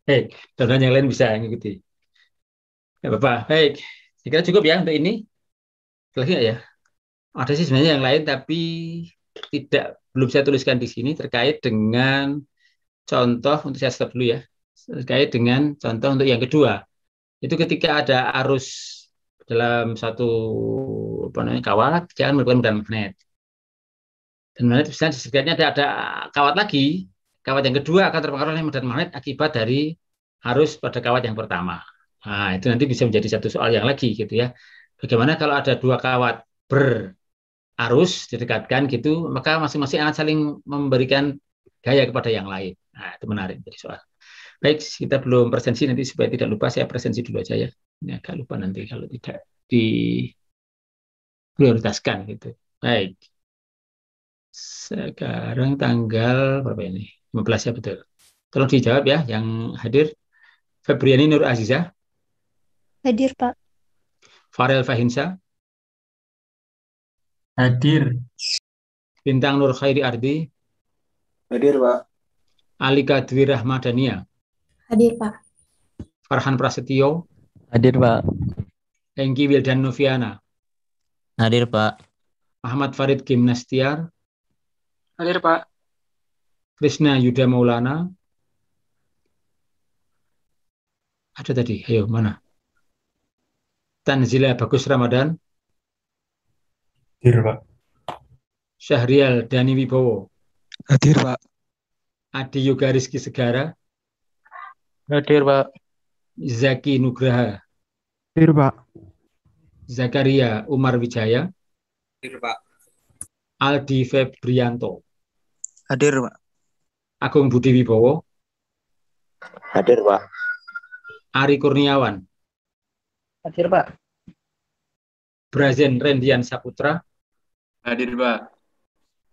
Hei, teman-teman yang lain bisa mengikuti. Ya, Bapak. Baik. Saya kira cukup ya untuk ini. Lagi nggak ya? Ada sih sebenarnya yang lain, tapi belum saya tuliskan di sini terkait dengan contoh, untuk saya stop dulu ya. Terkait dengan contoh untuk yang kedua. Itu ketika ada arus dalam satu kawat, jangan melakukan medan magnet. Dan magnet bisa sekitarnya ada kawat lagi. Kawat yang kedua akan terpengaruh oleh medan magnet akibat dari arus pada kawat yang pertama. Nah, itu nanti bisa menjadi satu soal yang lagi gitu ya. Bagaimana kalau ada 2 kawat berarus didekatkan gitu, maka masing-masing akan saling memberikan gaya kepada yang lain. Nah, itu menarik jadi soal. Baik, kita belum presensi, nanti supaya tidak lupa saya presensi dulu aja ya. Ini agak lupa nanti kalau tidak diprioritaskan gitu. Baik. Sekarang tanggal berapa ini? 15 ya, betul. Tolong dijawab ya yang hadir. Febriani Nur Aziza. Hadir, Pak. Farel Fahinsa. Hadir. Bintang Nur Khairi Ardi. Hadir, Pak. Alika Dwi Rahmadania. Hadir, Pak. Farhan Prasetyo. Hadir, Pak. Hengki Wildan Noviana. Hadir, Pak. Ahmad Farid Gimnastiar. Hadir, Pak. Krishna Yuda Maulana. Ada tadi, ayo mana? Tanzila Bagus Ramadan. Hadir, Pak. Syahrial Dani Wibowo. Hadir, Pak. Adi Yoga Rizky Segara. Hadir, Pak. Zaki Nugraha. Hadir, Pak. Zakaria Umar Wijaya. Hadir, Pak. Aldi Febrianto. Hadir, Pak. Agung Budi Wibowo. Hadir, Pak. Ari Kurniawan. Hadir, Pak. Brazen Rendian Saputra. Hadir, Pak.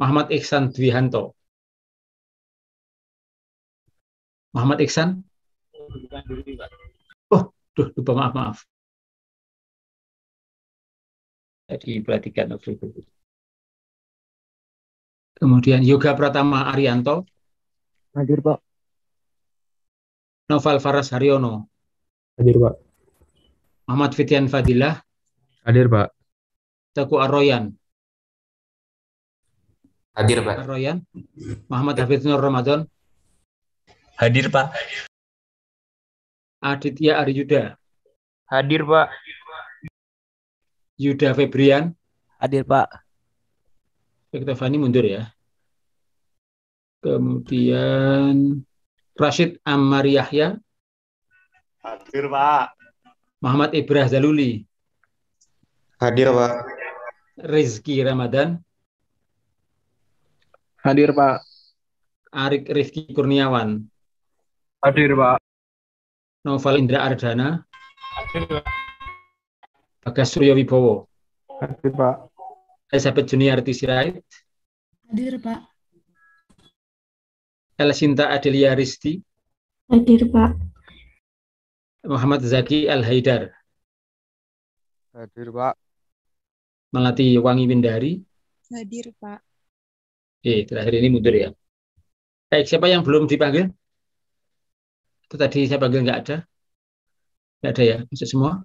Muhammad Iksan Dwihanto. Muhammad Iksan. Oh, lupa, maaf. Jadi perhatikan. Kemudian Yoga Pratama Arianto. Hadir, Pak. Noval Faras Haryono. Hadir, Pak. Muhammad Fitian Fadilah. Hadir, Pak. Teguh Arroyan. Hadir, Pak. Arroyan. Muhammad Hafidz Nur Ramadan. Hadir, Pak. Aditya Aryuda. Hadir, Pak. Yuda Febrian. Hadir, Pak. Kita Fani mundur ya. Kemudian Rashid Ammar Yahya. Hadir, Pak. Muhammad Ibrah Zaluli. Hadir, Pak. Rizky Ramadan. Hadir, Pak. Arik Rifki Kurniawan. Hadir, Pak. Noval Indra Ardana. Hadir, Pak. Bagas Suryo Wibowo. Hadir, Pak. Elizabeth Juniarti Sirait. Hadir, Pak. Elsinta Adelia Risti. Hadir, Pak. Muhammad Zaki Al-Haidar. Hadir, Pak. Melati Wangi Windari. Hadir, Pak. Terakhir ini mundur ya. Baik, siapa yang belum dipanggil? Itu tadi saya panggil nggak ada. Nggak ada ya, masuk semua.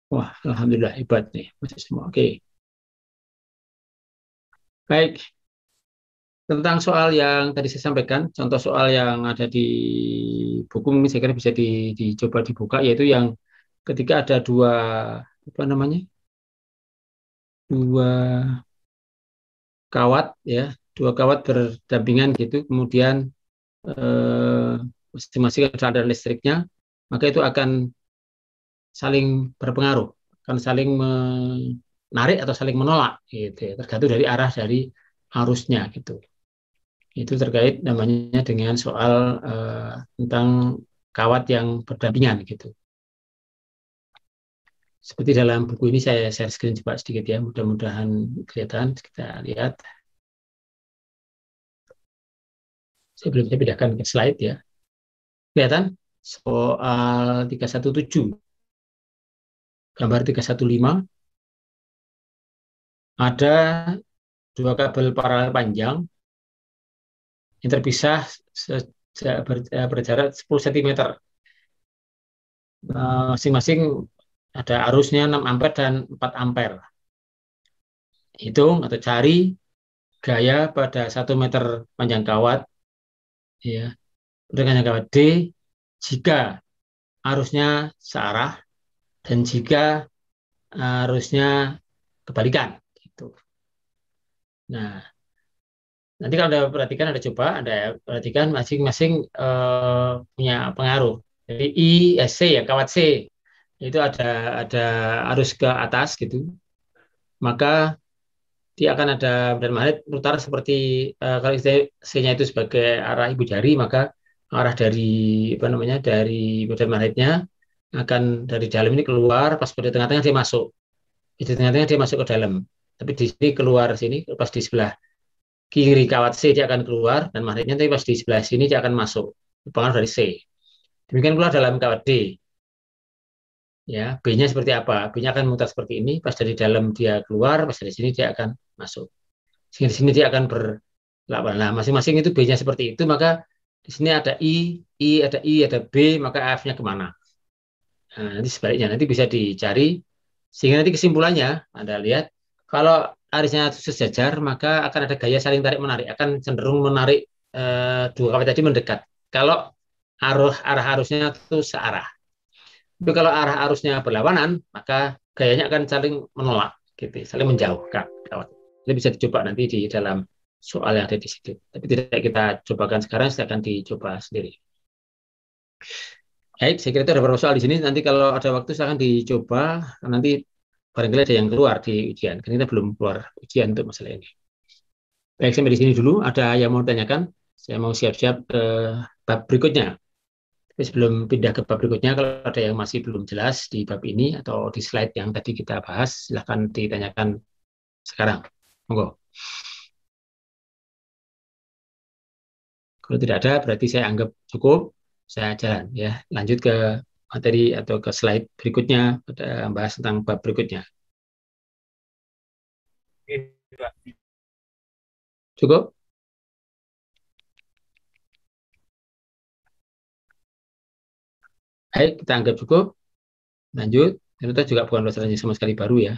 Wah, alhamdulillah hebat nih, masuk semua. Oke. Baik. Tentang soal yang tadi saya sampaikan, contoh soal yang ada di buku mungkin saya kira bisa dicoba dibuka, yaitu yang ketika ada dua kawat ya, dua kawat berdampingan gitu, kemudian masing-masing ada aliran listriknya, maka itu akan saling berpengaruh, akan saling menarik atau saling menolak gitu ya, tergantung dari arah dari arusnya gitu. Itu terkait namanya dengan soal tentang kawat yang berdampingan gitu. Seperti dalam buku ini saya share screen coba sedikit ya, mudah-mudahan kelihatan. Kita lihat. Saya belum bisa bedakan ke slide ya. Kelihatan? Soal 317. Gambar 315. Ada dua kabel paralel panjang yang terpisah berjarak 10 cm. Masing-masing ada arusnya 6 ampere dan 4 ampere. Hitung atau cari gaya pada 1 meter panjang kawat ya, dengan kawat D jika arusnya searah dan jika arusnya kebalikan gitu. Nah, nanti kalau Anda perhatikan, Anda perhatikan masing-masing punya pengaruh. Jadi C ya, kawat C itu ada arus ke atas gitu, maka dia akan ada medan magnet putar seperti kalau C-nya itu sebagai arah ibu jari, maka arah dari dari medan magnetnya akan dari dalam ini keluar, pas pada tengah-tengah dia masuk. Di tengah-tengah dia masuk ke dalam. Tapi di sini keluar sini, pas di sebelah kiri kawat C dia akan keluar dan magnetnya, tapi pas di sebelah sini dia akan masuk. Pengaruh dari C. Demikian pula dalam kawat D. Ya, B-nya seperti apa? B-nya akan mutar seperti ini, pas dari dalam dia keluar, pas dari sini dia akan masuk. Sehingga di sini dia akan berlawan. Nah, masing-masing itu B-nya seperti itu, maka di sini ada ada I, ada B, maka F-nya kemana? Nah, nanti sebaliknya, nanti bisa dicari, sehingga nanti kesimpulannya, Anda lihat, kalau arisnya sejajar, maka akan ada gaya saling tarik-menarik, akan cenderung menarik dua kapal tadi mendekat. Kalau arah arusnya itu searah. Tapi kalau arah arusnya berlawanan, maka gayanya akan saling menolak, gitu, saling menjauh. Ini bisa dicoba nanti di dalam soal yang ada di situ. Tapi tidak kita cobakan sekarang, silakan dicoba sendiri. Baik, saya kira itu ada beberapa soal di sini. Nanti kalau ada waktu silakan dicoba. Nanti barangkali ada yang keluar di ujian. Karena kita belum keluar ujian untuk masalah ini. Baik, sampai di sini dulu. Ada yang mau tanyakan? Saya mau siap-siap ke bab berikutnya. Tapi sebelum pindah ke bab berikutnya, kalau ada yang masih belum jelas di bab ini atau di slide yang tadi kita bahas, silakan ditanyakan sekarang. Monggo. Kalau tidak ada, berarti saya anggap cukup. Saya jalan ya. Lanjut ke materi atau ke slide berikutnya, pada bahas tentang bab berikutnya. Cukup? Baik, kita anggap cukup. Lanjut. Ternyata juga bukan belajarannya sama sekali baru ya.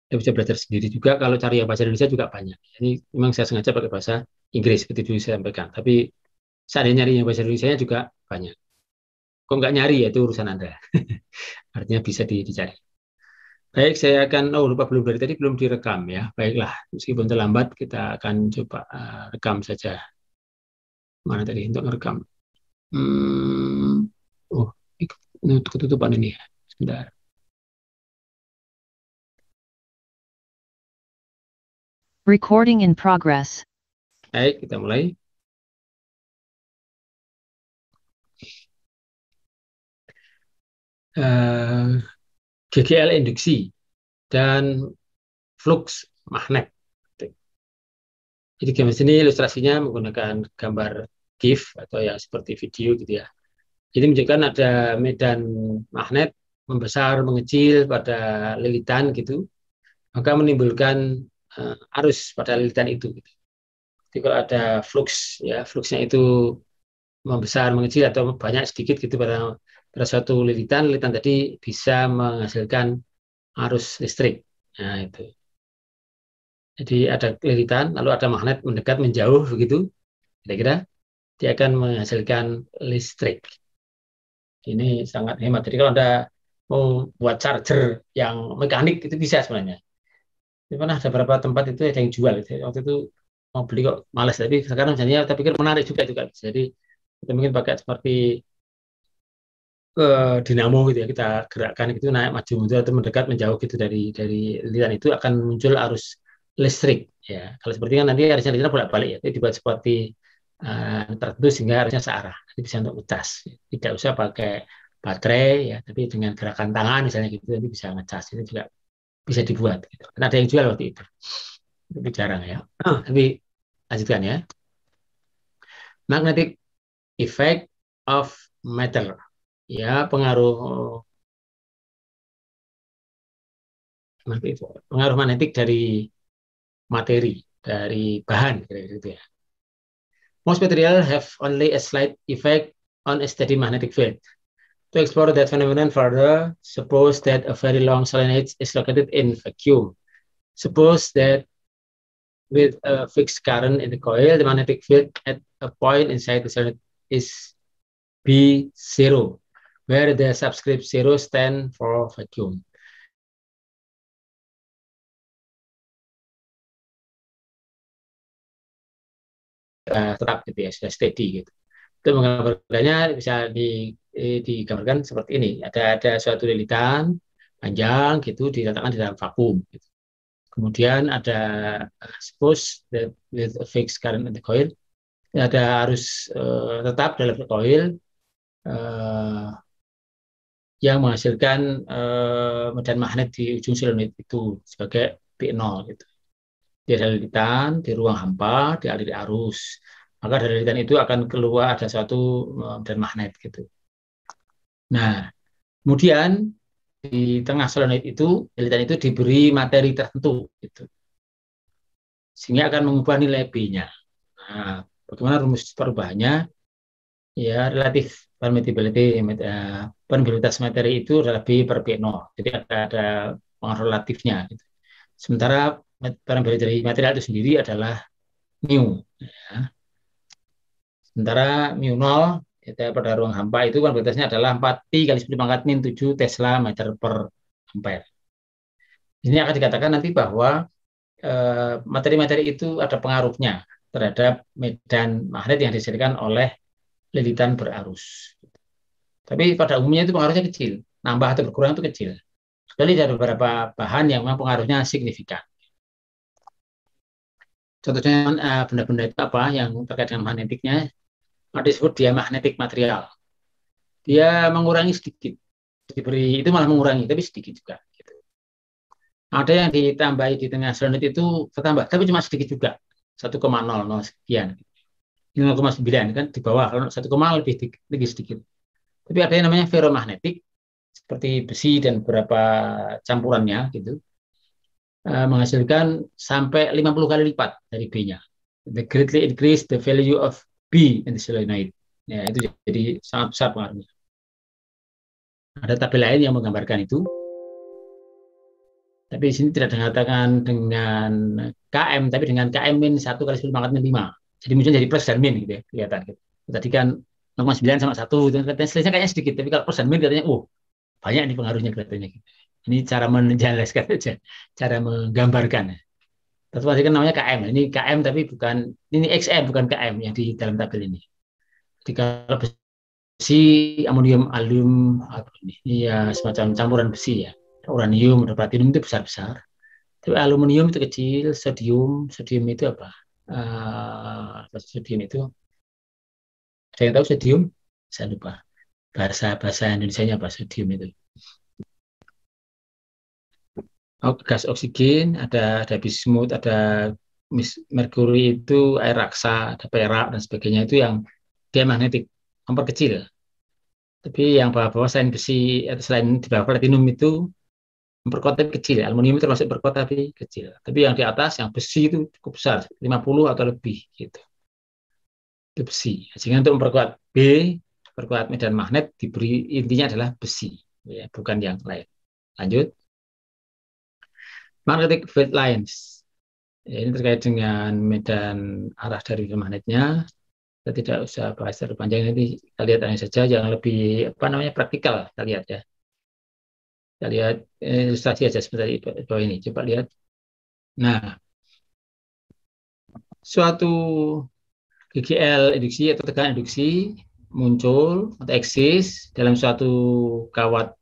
Kita bisa belajar sendiri juga. Kalau cari yang bahasa Indonesia juga banyak. Ini memang saya sengaja pakai bahasa Inggris seperti dulu saya sampaikan. Tapi seandainya nyari yang bahasa Indonesia juga banyak. Kok nggak nyari ya itu urusan Anda. Artinya bisa dicari. Baik, saya akan, lupa belum dari tadi belum direkam ya. Baiklah, meskipun terlambat kita akan coba rekam saja. Mana tadi untuk merekam? Ini ketutupan ini ya. Sebentar. Recording in progress. Baik, kita mulai. GGL induksi dan flux magnet. Jadi gambar sini ilustrasinya menggunakan gambar GIF atau yang seperti video gitu ya. Jadi menunjukkan ada medan magnet membesar mengecil pada lilitan gitu, maka menimbulkan arus pada lilitan itu. Gitu. Jadi kalau ada flux ya, fluxnya itu membesar mengecil atau banyak sedikit gitu pada suatu lilitan tadi bisa menghasilkan arus listrik. Nah itu. Jadi ada lilitan, lalu ada magnet mendekat menjauh begitu, kira-kira dia akan menghasilkan listrik. Ini sangat hemat. Jadi kalau Anda mau buat charger yang mekanik itu bisa sebenarnya. Ini pernah ada beberapa tempat itu ada yang jual. Waktu itu mau beli kok malas, tapi sekarang jadinya saya pikir menarik juga. Jadi kita mungkin pakai seperti dinamo gitu ya, kita gerakkan itu naik maju mundur atau mendekat menjauh gitu dari lilitan itu akan muncul arus listrik ya. Kalau seperti kan nanti arusnya listrik bolak-balik ya, itu dibuat seperti tertentu sehingga arusnya searah. Nanti bisa untuk ngecas. Tidak usah pakai baterai ya, tapi dengan gerakan tangan misalnya gitu nanti bisa ngecas. Itu juga bisa dibuat gitu. Karena ada yang jual waktu itu. Tapi jarang ya. Tapi lanjutkan ya. Magnetic effect of matter. Ya, pengaruh magnetik dari materi, dari bahan gitu ya. Most material have only a slight effect on a steady magnetic field. To explore that phenomenon further, suppose that a very long solenoid is located in vacuum. Suppose that with a fixed current in the coil, the magnetic field at a point inside the solenoid is B0, where the subscript 0 stand for vacuum. Tetap gitu ya, sudah steady gitu. Itu menggambarkannya bisa digambarkan seperti ini. Ada suatu lilitan panjang gitu diletakkan di dalam vakum. Gitu. Kemudian ada suppose that with a fixed current in the coil, ada arus tetap dalam coil yang menghasilkan medan magnet di ujung solenoid itu sebagai P0 gitu. Di ada lilitan, di ruang hampa, dialiri arus. Maka dari lilitan itu akan keluar ada suatu medan magnet gitu. Nah, kemudian di tengah solenoid itu, lilitan itu diberi materi tertentu gitu. Sehingga akan mengubah nilai B-nya. Nah, bagaimana rumus perubahannya? Ya, relatif permeabilitas materi itu adalah B per P0. Jadi ada pengaruh relatifnya gitu. Sementara permeabilitas dari material itu sendiri adalah mu. Ya. Sementara mu 0 pada ruang hampa itu kan batasnya adalah 4 pi kali 10 pangkat min 7 Tesla meter per ampere. Ini akan dikatakan nanti bahwa materi-materi itu ada pengaruhnya terhadap medan magnet yang dihasilkan oleh lilitan berarus. Tapi pada umumnya itu pengaruhnya kecil, nambah atau berkurang itu kecil. Kecuali ada beberapa bahan yang memang pengaruhnya signifikan. Contohnya benda-benda itu apa yang terkait dengan magnetiknya, disebut dia magnetik material. Dia mengurangi sedikit, diberi itu malah mengurangi, tapi sedikit juga. Gitu. Ada yang ditambahi di tengah selenit itu bertambah, tapi cuma sedikit juga, 1,00 sekian. 0,9 kan di bawah, kalau 1, lebih sedikit. Tapi ada yang namanya ferromagnetik, seperti besi dan beberapa campurannya, gitu, menghasilkan sampai 50 kali lipat dari B-nya. The greatly increase the value of B in the solenoid. Ya, itu jadi sangat besar pengaruhnya. Ada tabel lain yang menggambarkan itu. Tapi di sini tidak dikatakan dengan KM, tapi dengan KM min 1 kali 10 pangkat min 5. Jadi muncul jadi plus dan min, gitu ya, kelihatan. Gitu. Tadi kan 0,9 sama 1, katanya selisihnya kayaknya sedikit, tapi kalau plus dan min katanya, banyak nih pengaruhnya kelihatannya. Gitu. Ini cara menjelaskan saja, cara menggambarkan. Tentu saja kan namanya KM. Ini KM tapi bukan, ini XM bukan KM yang di dalam tabel ini. Jadi kalau besi, amonium, alum, ini ya semacam campuran besi ya. Uranium, platinum itu besar-besar. Tapi aluminium itu kecil, sodium itu apa? Sodium itu, ada yang tahu sodium? Saya lupa. Bahasa Indonesianya apa sodium itu? Gas oksigen, ada bismut, ada merkuri itu air raksa, ada perak dan sebagainya itu yang dia magnetik, memperkecil. Tapi yang bawah-bawah selain besi atau selain di bawah platinum itu memperkuat tapi kecil. Aluminium itu termasuk berkuat tapi kecil. Tapi yang di atas yang besi itu cukup besar, 50 atau lebih gitu. Itu besi. Sehingga untuk memperkuat perkuat medan magnet diberi intinya adalah besi, ya, bukan yang lain. Lanjut. Magnetic field lines. Ya, ini terkait dengan medan arah dari magnetnya. Kita tidak usah bahas terlalu panjang, nanti kita lihat hanya saja yang lebih praktikal kita lihat ya. Kita lihat ilustrasi aja seperti bawah ini. Coba lihat. Nah, suatu GGL induksi atau tegangan induksi muncul atau eksis dalam suatu kawat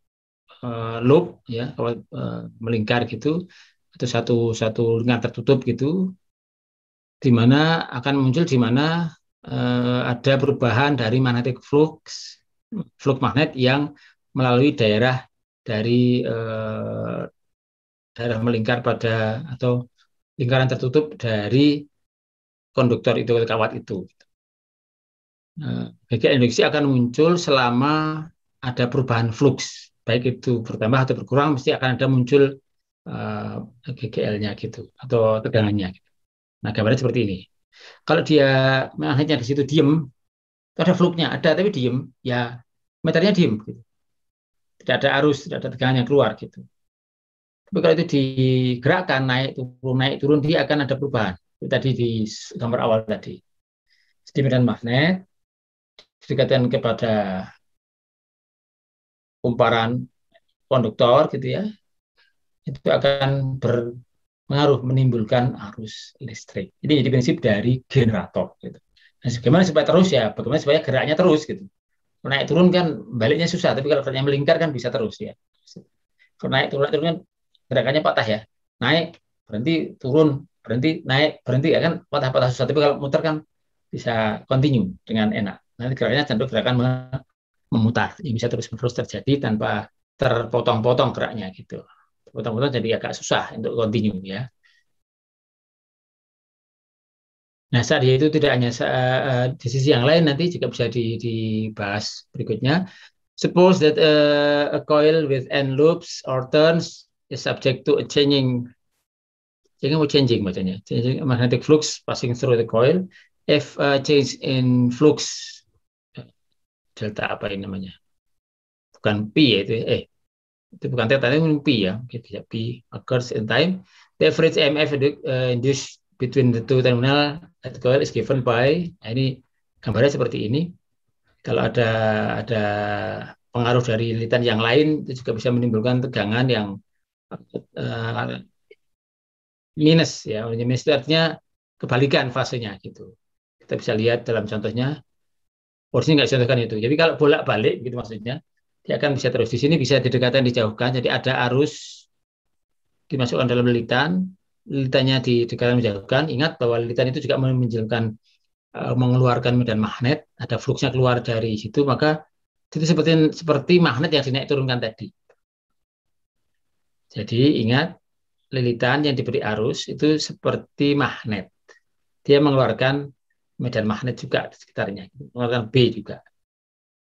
loop ya, kawat melingkar gitu, atau satu lingkar tertutup gitu, di mana akan muncul di mana ada perubahan dari magnetic flux magnet yang melalui daerah dari daerah melingkar pada atau lingkaran tertutup dari konduktor itu, kawat itu. GGL induksi akan muncul selama ada perubahan flux, baik itu bertambah atau berkurang, mesti akan ada muncul GGL-nya gitu atau tegangannya. Gitu. Nah, gambarnya seperti ini. Kalau dia magnetnya di situ diem, ada flux-nya ada tapi diem, ya meternya diem. Gitu. Tidak ada arus, tidak ada tegangan yang keluar gitu. Tapi kalau itu digerakkan naik turun, dia akan ada perubahan. Itu tadi di gambar awal tadi. Jadi medan magnet didekatkan kepada kumparan konduktor gitu ya, itu akan berpengaruh menimbulkan arus listrik. Ini jadi prinsip dari generator. Gitu. Nah, bagaimana supaya terus ya? Bagaimana supaya geraknya terus gitu? Naik turun kan baliknya susah, tapi kalau geraknya melingkar kan bisa terus ya. Kalau naik turun kan gerakannya patah ya. Naik berhenti turun berhenti naik berhenti ya kan patah susah. Tapi kalau muter kan bisa continue dengan enak. Nanti gerakannya cenderung gerakan memutar, yang bisa terus-menerus terjadi tanpa terpotong-potong geraknya gitu. Potong-potong jadi agak susah untuk continue ya. Nah, saat itu tidak hanya di sisi yang lain nanti juga bisa dibahas berikutnya. Suppose that a coil with n loops or turns is subject to a changing magnetic flux passing through the coil. If a change in flux delta apa ini namanya? Bukan pi ya itu bukan theta, itu pi ya. Oke, bisa pi occurs in time. The average EMF induced between the two terminal at coil is given by, ini gambarnya seperti ini. Kalau ada pengaruh dari lilitan yang lain itu juga bisa menimbulkan tegangan yang minus ya. Minus itu artinya kebalikan fasenya gitu. Kita bisa lihat dalam contohnya. Porsinya nggak dicontohkan itu. Jadi kalau bolak-balik gitu maksudnya, dia akan bisa terus di sini bisa didekatkan, dijauhkan. Jadi ada arus dimasukkan dalam lilitan, lilitannya didekatkan, dijauhkan. Ingat bahwa lilitan itu juga mengeluarkan medan magnet, ada fluksnya keluar dari situ, maka itu seperti magnet yang dinaik turunkan tadi. Jadi ingat, lilitan yang diberi arus itu seperti magnet. Dia mengeluarkan medan magnet juga di sekitarnya, mengeluarkan B juga.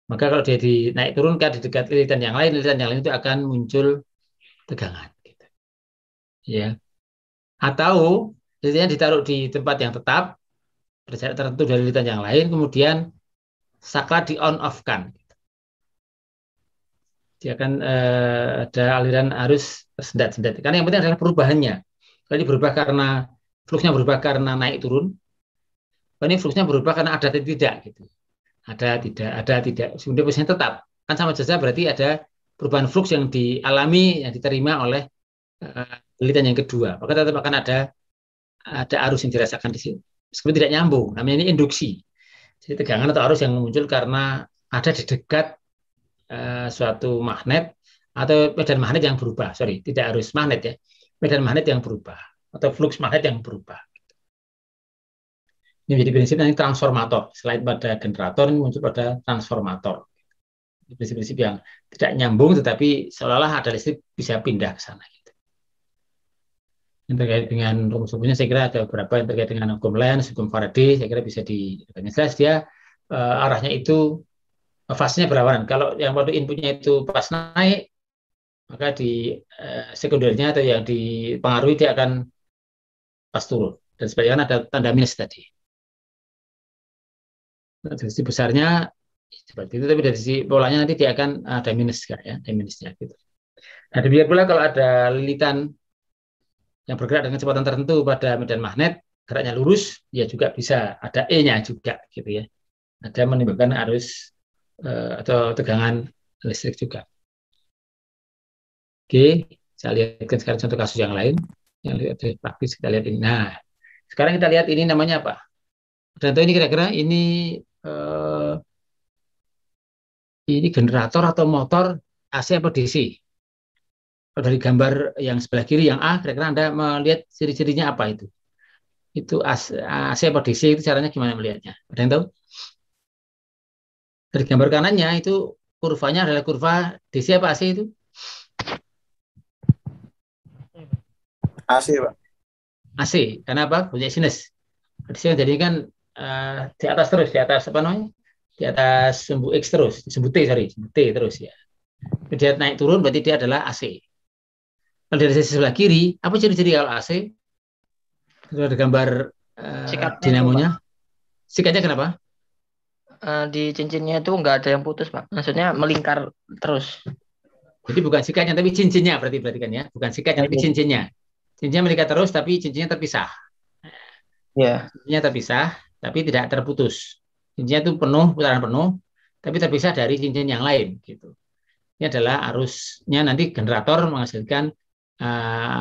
Maka kalau dia dinaik turunkan di dekat lilitan yang lain itu akan muncul tegangan. Gitu. Ya. Atau lilitannya ditaruh di tempat yang tetap, berjarak tertentu dari lilitan yang lain, kemudian saklar di on off kan. Dia akan ada aliran arus tersendat-sendat. Karena yang penting adalah perubahannya. Kalau ini berubah karena fluksnya berubah karena naik turun, ini fluksnya berubah karena ada atau tidak gitu. Ada tidak. Sebenarnya posisinya tetap. Kan sama saja berarti ada perubahan fluks yang dialami, yang diterima oleh lilitan yang kedua. Maka tetap akan ada arus yang dirasakan di sini. Seperti tidak nyambung. Namanya ini induksi. Jadi tegangan atau arus yang muncul karena ada di dekat suatu magnet atau medan magnet yang berubah. Sorry, tidak arus magnet ya. Medan magnet yang berubah atau fluks magnet yang berubah. Ini menjadi prinsip yang transformator. Selain pada generator, ini muncul pada transformator. Prinsip-prinsip yang tidak nyambung, tetapi seolah-olah ada listrik bisa pindah ke sana. Gitu. Yang terkait dengan rumus-rumusnya, saya kira ada beberapa yang terkait dengan hukum Lenz, hukum Faraday, saya kira bisa jelas dia arahnya itu fasenya berlawanan. Kalau yang waktu inputnya itu pas naik, maka di sekundernya atau yang dipengaruhi dia akan pas turun. Dan sebaliknya ada tanda minus tadi. Nah, dari sisi besarnya seperti itu, tapi dari sisi polanya nanti dia akan ada minus ya, ada minusnya gitu. Nah, demikian pula kalau ada lilitan yang bergerak dengan kecepatan tertentu pada medan magnet, geraknya lurus, ya juga bisa ada E-nya juga gitu ya. Ada menimbulkan arus atau tegangan listrik juga. Oke, saya lihatkan sekarang contoh kasus yang lain yang lebih praktis. Kita lihat ini. Nah, sekarang kita lihat ini namanya apa? Contoh ini kira-kira ini generator atau motor AC atau DC. Kalau dari gambar yang sebelah kiri yang A, kira-kira Anda melihat ciri-cirinya apa itu? Itu AC atau DC itu caranya gimana melihatnya? Ada yang tahu? Dari gambar kanannya itu kurvanya adalah kurva DC apa AC itu? AC, Pak. AC. Karena apa? Punya sinus. DC jadi kan di atas terus, di atas apa namanya? Di atas sumbu X terus, sumbu T terus ya. Dia naik turun berarti dia adalah AC. Kalau dari sisi sebelah kiri, apa ciri-ciri kalau AC? Itu ada gambar dinamonya. Sikatnya kenapa? Di cincinnya itu nggak ada yang putus, Pak. Maksudnya melingkar terus. Jadi bukan sikatnya, tapi cincinnya berarti kan ya. Bukan sikatnya, tapi cincinnya. Cincinnya melingkar terus, tapi cincinnya terpisah. Ya. Cincinnya terpisah, tapi tidak terputus. Cincinnya itu penuh, putaran penuh, tapi terpisah dari cincin yang lain. Gitu. Ini adalah arusnya nanti generator menghasilkan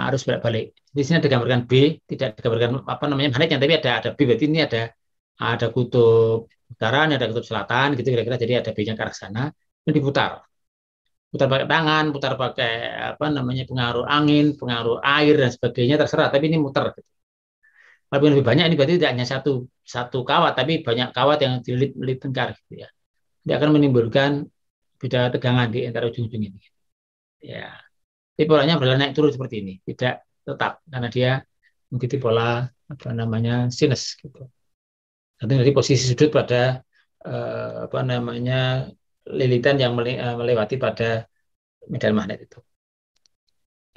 arus bolak-balik. Di sini digambarkan B, tidak digambarkan apa namanya magnetnya, tapi ada B. Berarti ini ada kutub utara, ada kutub selatan, gitu kira-kira. Jadi ada B-nya ke arah sana, ini diputar. Putar pakai tangan, putar pakai apa namanya pengaruh angin, pengaruh air dan sebagainya terserah. Tapi ini muter. Gitu. Kalau lebih banyak ini berarti tidak hanya satu kawat, tapi banyak kawat yang dililit tengkar. Gitu ya. Dia akan menimbulkan beda tegangan di antara ujung-ujung ini. Ya. Tapi polanya berjalan naik turun seperti ini, tidak tetap karena dia mengikuti pola apa namanya sinus gitu. Nanti dari posisi sudut pada apa namanya lilitan yang melewati pada medan magnet itu.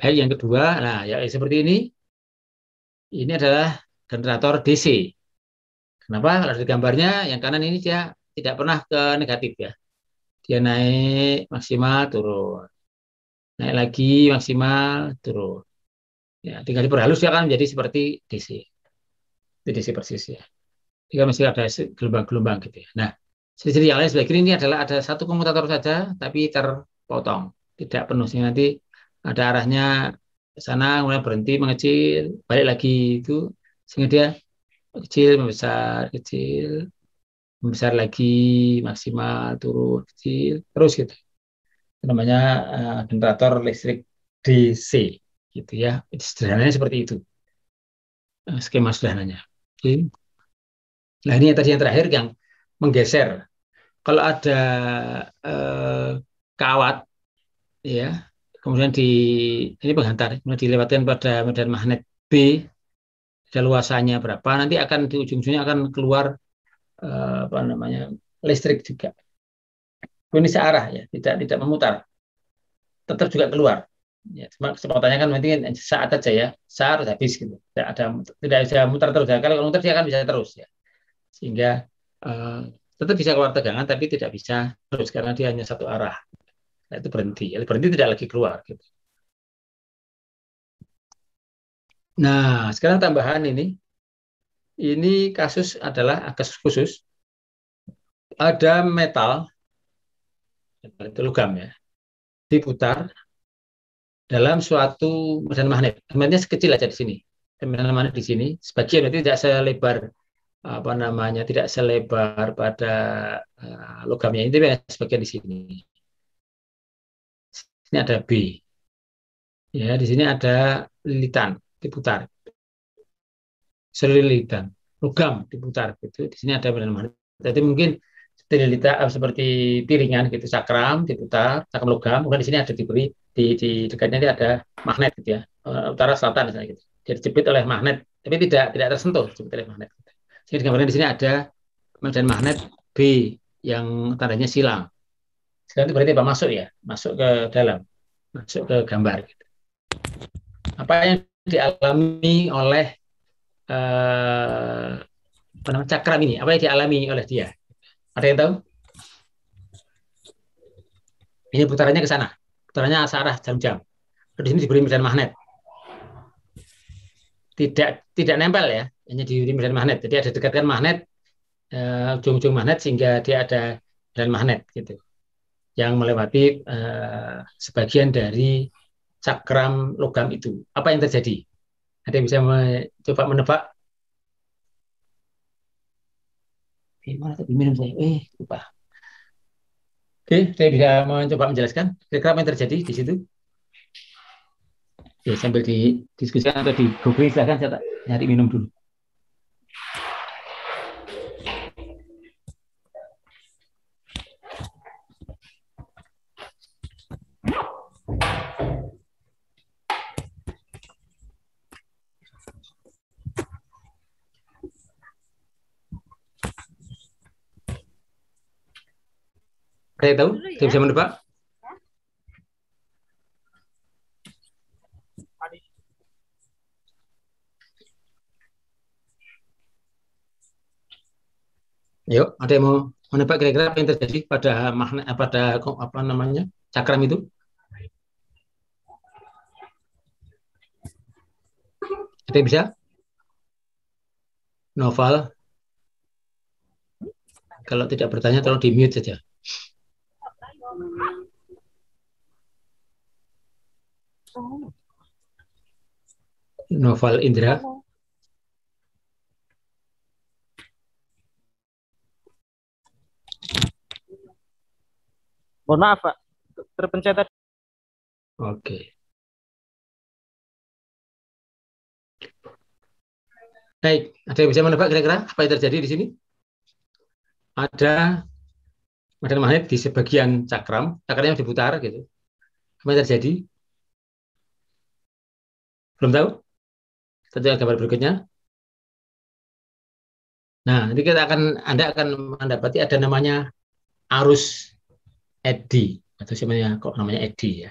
Baik, yang kedua, nah ya seperti ini. Ini adalah generator DC. Kenapa? Kalau di gambarnya yang kanan ini dia tidak pernah ke negatif ya. Dia naik maksimal turun. Naik lagi maksimal turun. Ya, tinggal diperhalus dia akan menjadi seperti DC. Itu DC persis ya. Jika masih ada gelombang-gelombang gitu ya. Nah, sisi yang lain sebelah kiri ini adalah ada satu komutator saja, tapi terpotong, tidak penuh. Sehingga nanti ada arahnya ke sana, kemudian berhenti, mengecil, balik lagi itu, sehingga dia kecil, membesar lagi, maksimal, turun, kecil, terus gitu. Itu namanya generator listrik DC, gitu ya. Sederhananya seperti itu, skema sederhananya. Oke. Nah, ini yang tadi yang terakhir yang menggeser. Kalau ada kawat, ya, kemudian ini penghantar, kemudian dilewatkan pada medan magnet B, ada luasannya berapa, nanti akan di ujung-ujungnya akan keluar apa namanya listrik juga. Ini searah ya, tidak memutar, tetap juga keluar. Ya, cuma kesempatannya kan nanti saat aja ya, saat habis gitu. Tidak bisa mutar terus ya. Kalau mutar dia akan bisa terus ya. Sehingga uh, tetap bisa keluar tegangan tapi tidak bisa terus karena dia hanya satu arah. Nah, itu berhenti. Berhenti tidak lagi keluar gitu. Nah, sekarang tambahan ini kasus adalah kasus khusus. Ada metal itu logam ya, diputar dalam suatu medan magnet. Magnetnya sekecil aja di sini. Medan magnet di sini sebagian itu tidak selebar apa namanya, tidak selebar pada logamnya, ini sebagian di sini. Ini ada B. Ya, di sini ada lilitan diputar. Selilitan logam diputar gitu. Di sini ada medan magnet. Jadi mungkin seperti piringan gitu, cakram diputar, cakram logam. Kemudian di sini ada diberi di dekatnya ini ada magnet gitu ya, utara selatan misalnya gitu. Jadi dijepit oleh magnet, tapi tidak tersentuh dijepit oleh magnet. Jadi digambarkan di sini ada medan magnet B yang tandanya silang. Sekarang itu berarti apa? Masuk ya, masuk ke dalam, masuk ke gambar. Gitu. Apa yang dialami oleh cakram ini? Apa yang dialami oleh dia? Ada yang tahu? Ini putarannya ke sana, putarannya searah jam-jam. Di sini diberi medan magnet, tidak nempel ya, hanya diberi medan magnet. Jadi ada dekatkan magnet, ujung-ujung magnet sehingga dia ada medan magnet gitu, yang melewati sebagian dari cakram logam itu. Apa yang terjadi? Ada yang bisa coba menebak? Gimana tadi minum saya? Lupa. Oke, saya bisa mencoba menjelaskan kira-kira apa yang terjadi di situ. Ya, sambil didiskusikan atau di googling, silahkan saya nyari minum dulu. Saya tahu, saya bisa menebak. Yuk, ada yang mau menebak kira-kira apa yang terjadi pada magnet, pada apa namanya cakram itu? Ada yang bisa? Novel. Kalau tidak bertanya, tolong di mute saja. Novel Indra. Mohon maaf, Pak. Terpencet tadi. Oke. Baik, ada yang bisa menebak kira-kira apa yang terjadi di sini? Ada medan magnet di sebagian cakramnya diputar gitu. Apa yang terjadi? Belum tahu? Kita lihat gambar berikutnya. Nah, nanti Anda akan mendapati ada namanya arus eddy, atau sebenarnya kok namanya eddy ya.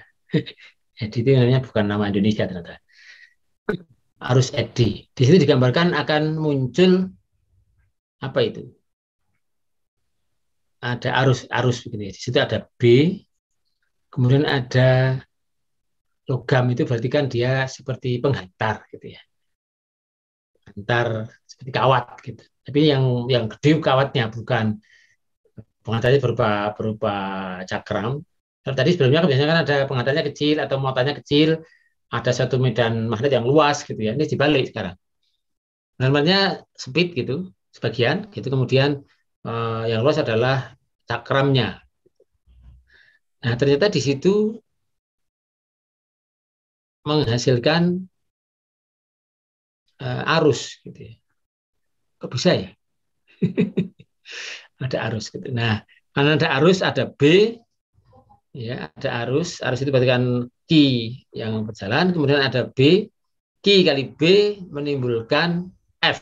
Eddy itu namanya bukan nama Indonesia ternyata. Arus eddy. Di sini digambarkan akan muncul apa itu? Ada arus begini. Di situ ada B, kemudian ada logam, itu berarti kan dia seperti penghantar gitu ya. Hantar seperti kawat gitu. Tapi yang gede kawatnya, bukan pengantarnya berupa cakram. Kalau tadi sebelumnya kan biasanya kan ada pengantarnya kecil atau muatannya kecil, ada satu medan magnet yang luas gitu ya. Ini dibalik sekarang. Normalnya sempit gitu, sebagian gitu. Kemudian yang luas adalah cakramnya. Nah, ternyata di situ menghasilkan arus gitu ya. Kok bisa ya? Ada arus gitu. Nah, karena ada arus, ada B, ya, ada arus itu berarti kan Q yang berjalan, kemudian ada B, Q kali B menimbulkan F.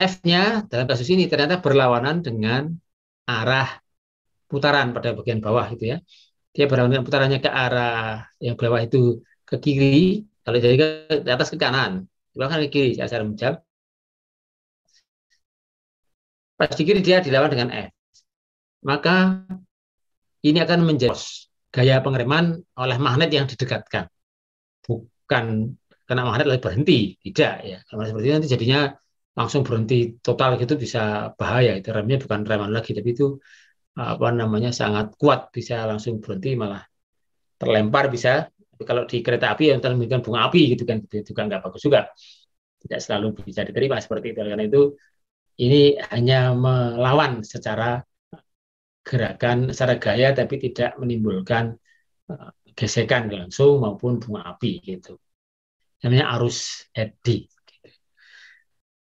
F-nya dalam kasus ini ternyata berlawanan dengan arah putaran pada bagian bawah itu ya. Dia berlawanan putarannya ke arah yang bawah itu ke kiri, kalau jadi ke atas ke kanan, bahkan ke kiri secara menjam. Pas di kiri dia dilawan dengan F. Maka ini akan menjadi gaya pengereman oleh magnet yang didekatkan. Bukan karena magnet lalu berhenti, tidak ya. Kalau seperti itu nanti jadinya langsung berhenti total gitu, bisa bahaya. Itu remnya bukan reman lagi, tapi itu apa namanya sangat kuat, bisa langsung berhenti malah terlempar bisa. Tapi kalau di kereta api yang terlihat bunga api gitu kan, itu juga nggak bagus juga. Tidak selalu bisa diterima seperti itu. Karena itu ini hanya melawan secara gerakan, secara gaya, tapi tidak menimbulkan gesekan langsung maupun bunga api gitu. Namanya arus eddy.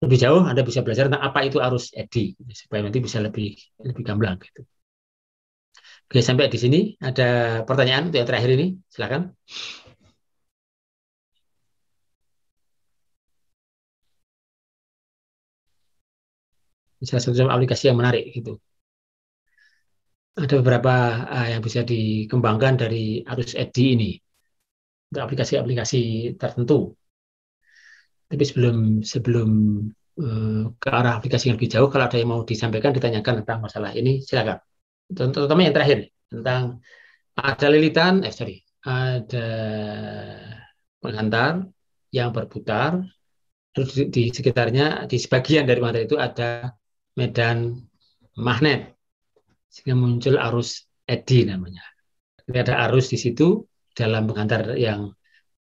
Lebih jauh Anda bisa belajar tentang apa itu arus eddy supaya nanti bisa lebih gamblang gitu. Oke, sampai di sini ada pertanyaan untuk yang terakhir ini, silakan. Bisa satu aplikasi yang menarik gitu. Ada beberapa yang bisa dikembangkan dari arus eddy ini untuk aplikasi-aplikasi tertentu. Tapi sebelum ke arah aplikasi yang lebih jauh, kalau ada yang mau disampaikan, ditanyakan tentang masalah ini, silakan. Terutama yang terakhir tentang ada lilitan, ada penghantar yang berputar, terus di sekitarnya, di sebagian dari magnet itu ada medan magnet, sehingga muncul arus eddy namanya. Jadi ada arus di situ dalam penghantar yang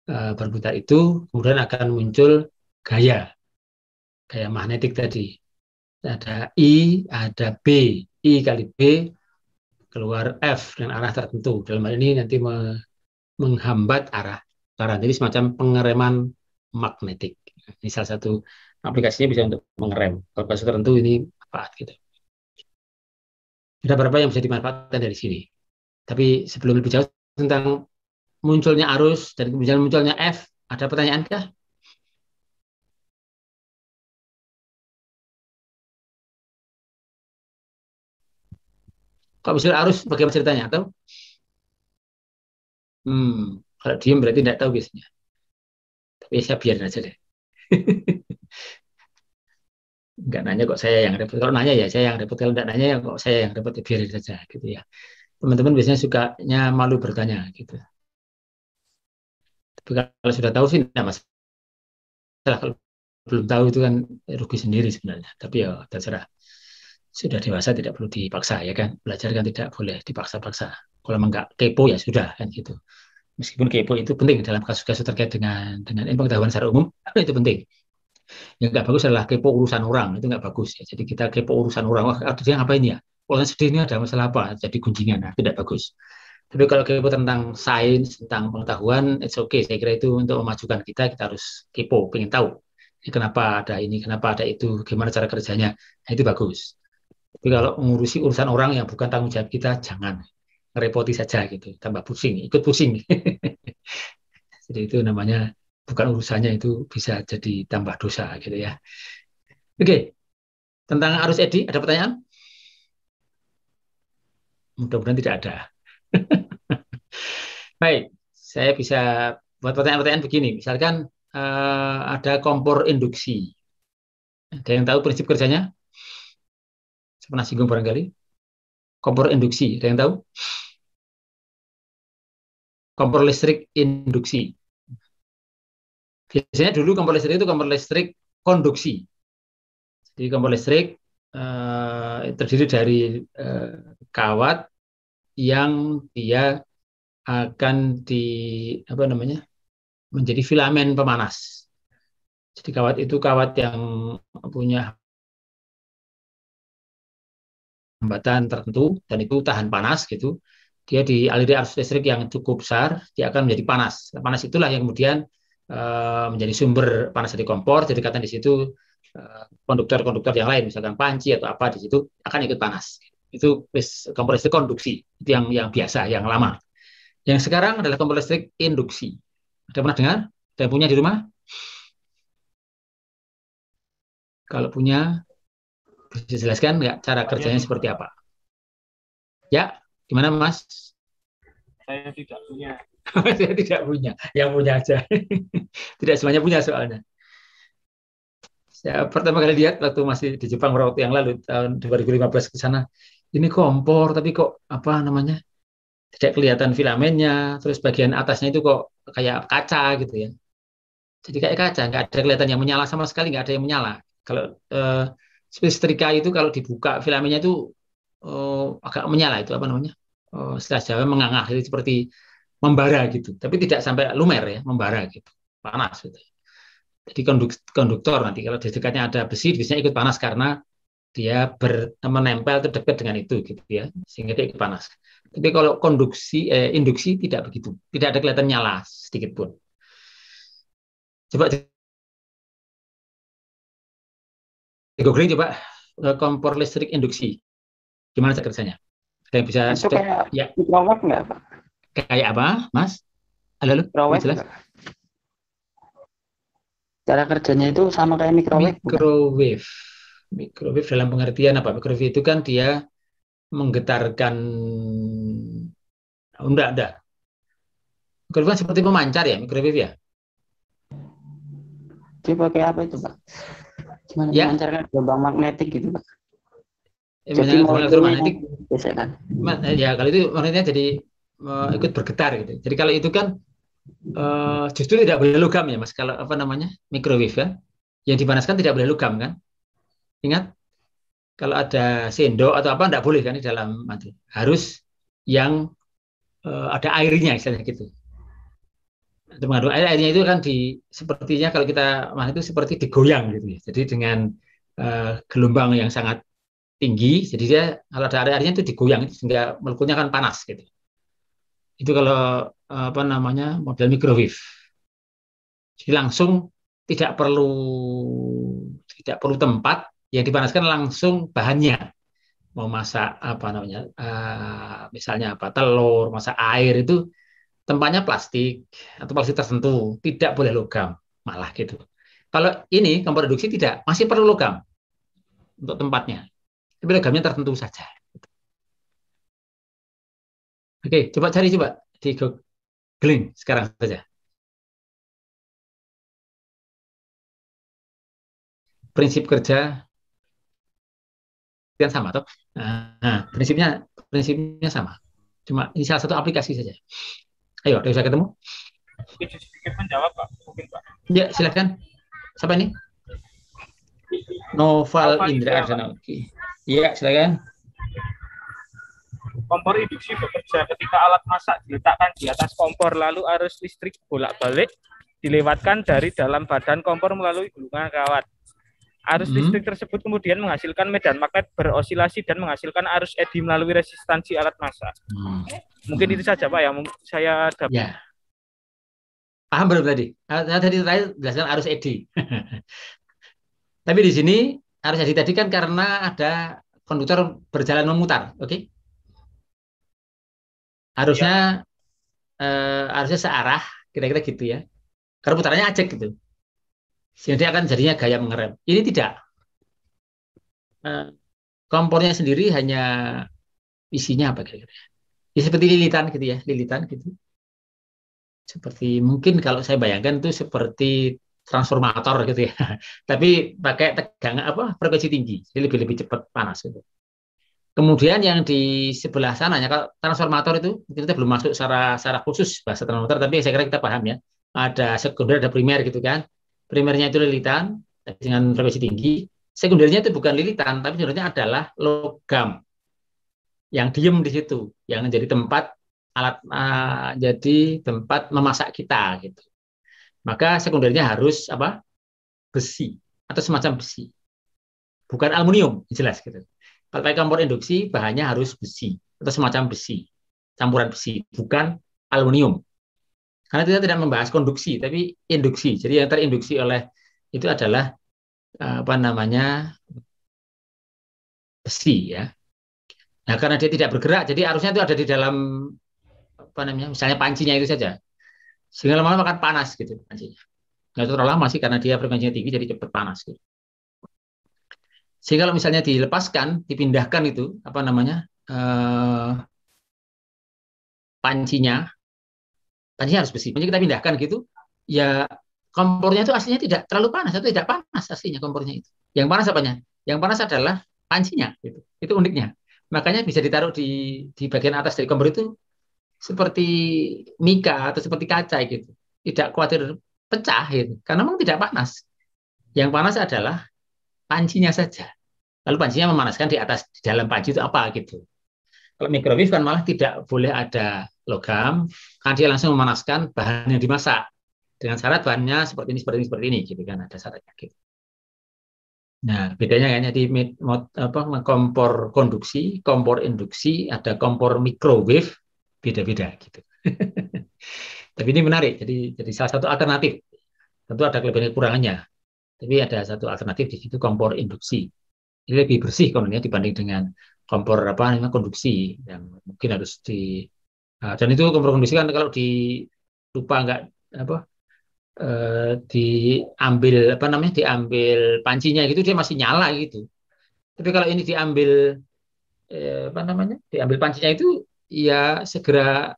berputar itu, kemudian akan muncul gaya magnetik tadi. Ada I, ada B, I kali B keluar F dengan arah tertentu. Dalam hal ini nanti menghambat arah putaran. Jadi semacam pengereman magnetik. Ini salah satu aplikasinya bisa untuk mengerem. Kalau kasus tertentu ini manfaat gitu. Ada beberapa yang bisa dimanfaatkan dari sini. Tapi sebelum lebih jauh tentang munculnya arus dan kemudian munculnya F, ada pertanyaan kah? Kok bisa arus, bagaimana ceritanya? Atau kalau diem berarti tidak tahu biasanya. Tapi saya biarin aja deh. Enggak nanya kok saya yang repot. Kalau nanya ya saya yang repot. Kalau enggak nanya ya kok saya yang repot, biarin saja gitu ya. Teman-teman biasanya sukanya malu bertanya gitu. Tapi kalau sudah tahu sih tidak masalah. Kalau belum tahu itu kan rugi sendiri sebenarnya. Tapi ya terserah. Sudah dewasa tidak perlu dipaksa ya kan. Belajar kan tidak boleh dipaksa-paksa. Kalau memang nggak kepo ya sudah kan gitu. Meskipun kepo itu penting dalam kasus-kasus terkait dengan ilmu pengetahuan secara umum, itu penting. Yang nggak bagus adalah kepo urusan orang, itu nggak bagus ya. Jadi kita kepo urusan orang, wah dia ngapain ya? Orang sedih ini ada masalah apa? Jadi gunjingan, nah, tidak bagus. Tapi kalau kepo tentang sains, tentang pengetahuan, it's okay. Saya kira itu untuk memajukan kita harus kepo, pengen tahu. Kenapa ada ini, kenapa ada itu, gimana cara kerjanya, nah, itu bagus. Tapi kalau mengurusi urusan orang yang bukan tanggung jawab kita, jangan. Repoti saja gitu, tambah pusing, ikut pusing. Jadi itu namanya bukan urusannya, itu bisa jadi tambah dosa gitu ya. Oke, tentang arus eddy ada pertanyaan? Mudah-mudahan tidak ada. Baik, saya bisa buat pertanyaan-pertanyaan begini. Misalkan ada kompor induksi. Ada yang tahu prinsip kerjanya? Saya pernah singgung barangkali. Kompor induksi, ada yang tahu? Kompor listrik induksi. Biasanya dulu kompor listrik itu kompor listrik konduksi. Jadi kompor listrik terdiri dari kawat yang dia akan menjadi filamen pemanas. Jadi kawat itu kawat yang punya hambatan tertentu dan itu tahan panas gitu. Dia dialiri arus listrik yang cukup besar, dia akan menjadi panas. Panas itulah yang kemudian menjadi sumber panas dari kompor. Jadi kata di situ konduktor-konduktor yang lain, misalkan panci atau apa di situ akan ikut panas. Itu kompor listrik konduksi, itu yang biasa, yang lama. Yang sekarang adalah kompor listrik induksi. Ada pernah dengar? Ada yang punya di rumah? Kalau punya, bisa jelaskan nggak cara kerjanya seperti apa? Ya, gimana Mas? Saya tidak punya. Saya tidak punya, yang punya aja. Tidak semuanya punya soalnya. Saya pertama kali lihat waktu masih di Jepang beberapa waktu yang lalu, tahun 2015 ke sana. Ini kompor, tapi kok tidak kelihatan filamennya, terus bagian atasnya itu kok kayak kaca gitu ya. Jadi kayak kaca, nggak ada kelihatan yang menyala sama sekali, nggak ada yang menyala. Kalau setrika itu kalau dibuka filamennya itu agak menyala, itu istilah Jawa mengangah, jadi seperti membara gitu. Tapi tidak sampai lumer ya, membara gitu, panas gitu. Jadi konduktor nanti kalau di dekatnya ada besi, biasanya ikut panas karena dia menempel terdekat dengan itu gitu ya, sehingga dia ikut panas. Tapi kalau induksi tidak begitu, tidak ada kelihatan nyala sedikit pun. Coba googling coba kompor listrik induksi, gimana cara kerjanya? Ada yang bisa Itu kayak microwave nggak, Pak? Kayak apa, Mas? Halo, Microwave jelas? nggak? Cara kerjanya itu sama kayak microwave? Microwave dalam pengertian apa? Microwave itu kan dia menggetarkan, enggak. Microwave kan seperti pemancar ya, microwave ya? Dia pakai apa itu, Pak? Gimana memancarkan gelombang magnetik gitu, Pak? Jadi elektromagnetik. Kan? Ya, kalau itu magnetnya jadi ikut bergetar gitu. Jadi kalau itu kan justru tidak boleh logam ya, Mas. Kalau microwave kan, yang dipanaskan tidak boleh logam kan? Ingat, kalau ada sendok atau apa tidak boleh kan di dalam madu. Harus yang ada airnya, istilahnya gitu. Mengandung airnya itu kan sepertinya kalau kita itu seperti digoyang gitu ya. Jadi dengan gelombang yang sangat tinggi, jadi dia kalau ada airnya itu digoyang sehingga molekulnya kan panas gitu. Itu kalau model microwave. Jadi langsung tidak perlu tempat, yang dipanaskan langsung bahannya. Mau masak misalnya telur, masak air itu tempatnya plastik atau plastik tertentu, tidak boleh logam malah gitu. Kalau ini kompor induksi tidak, masih perlu logam untuk tempatnya. Tapi logamnya tertentu saja. Oke, coba di googling sekarang saja. Prinsip kerja kan sama toh? Nah, prinsipnya sama. Cuma ini salah satu aplikasi saja. Ayo, ada bisa ketemu? Sedikit menjawab, Pak. Mungkin, Pak. Ya, silakan. Siapa ini? Noval Indra Ardana. Iya, silakan. Kompor induksi bekerja ketika alat masak diletakkan di atas kompor, lalu arus listrik bolak-balik dilewatkan dari dalam badan kompor melalui gulungan kawat. Arus listrik tersebut kemudian menghasilkan medan magnet berosilasi dan menghasilkan arus eddy melalui resistansi alat masak. Mungkin itu saja, Pak, yang saya dapat. Ya. Paham belum tadi? Tadi jelaskan arus eddy. Tapi di sini arus eddy tadi kan karena ada konduktor berjalan memutar, oke? Harusnya searah, kira-kira gitu ya. Karena putarannya ajak gitu. Sehingga dia akan jadinya gaya mengerem. Ini tidak. Kompornya sendiri hanya isinya apa kira-kira? Ya, seperti lilitan gitu ya, Seperti mungkin kalau saya bayangkan itu seperti transformator gitu ya. Tapi pakai tegangan frekuensi tinggi, jadi lebih cepat panas gitu. Kemudian yang di sebelah sananya, kalau transformator itu kita belum masuk secara khusus bahasa transformator, tapi saya kira kita paham ya. Ada sekunder, ada primer gitu kan. Primernya itu lilitan, dengan frekuensi tinggi. Sekundernya itu bukan lilitan, tapi sebenarnya adalah logam yang diem di situ, yang jadi tempat jadi tempat memasak kita gitu. Maka sekundernya harus apa? Besi atau semacam besi, bukan aluminium, jelas gitu. Kalau pakai kompor induksi, bahannya harus besi atau semacam besi, campuran besi, bukan aluminium. Karena kita tidak membahas konduksi, tapi induksi. Jadi yang terinduksi oleh itu adalah apa namanya besi ya. Nah, karena dia tidak bergerak, jadi arusnya itu ada di dalam apa namanya, misalnya pancinya itu saja, sehingga lama-lama akan panas gitu pancinya. Nggak terlalu lama sih, karena dia frekuensinya tinggi, jadi cepat panas gitu. Sehingga kalau misalnya dilepaskan, dipindahkan itu apa namanya pancinya harus besi. Pancinya kita pindahkan gitu, ya kompornya itu aslinya tidak terlalu panas atau tidak panas aslinya kompornya itu. Yang panas apanya? Yang panas adalah pancinya gitu. Itu uniknya. Makanya bisa ditaruh di bagian atas dari kompor itu seperti mika atau seperti kaca gitu. Tidak khawatir pecah gitu. Karena memang tidak panas. Yang panas adalah pancinya saja. Lalu pancinya memanaskan di atas, di dalam panci itu apa gitu. Kalau microwave kan malah tidak boleh ada logam, karena dia langsung memanaskan bahan yang dimasak dengan syarat bahannya seperti ini gitu kan, ada syaratnya gitu. Nah, bedanya kayaknya di kompor konduksi, kompor induksi, ada kompor microwave, beda-beda gitu. Tapi ini menarik, jadi salah satu alternatif. Tentu ada kelebihan kekurangannya, tapi ada satu alternatif di situ, kompor induksi. Ini lebih bersih kononnya dibanding dengan kompor konduksi yang mungkin harus dan itu kompor konduksi kan kalau lupa nggak diambil diambil pancinya gitu, dia masih nyala gitu. Tapi kalau ini diambil diambil pancinya itu ya segera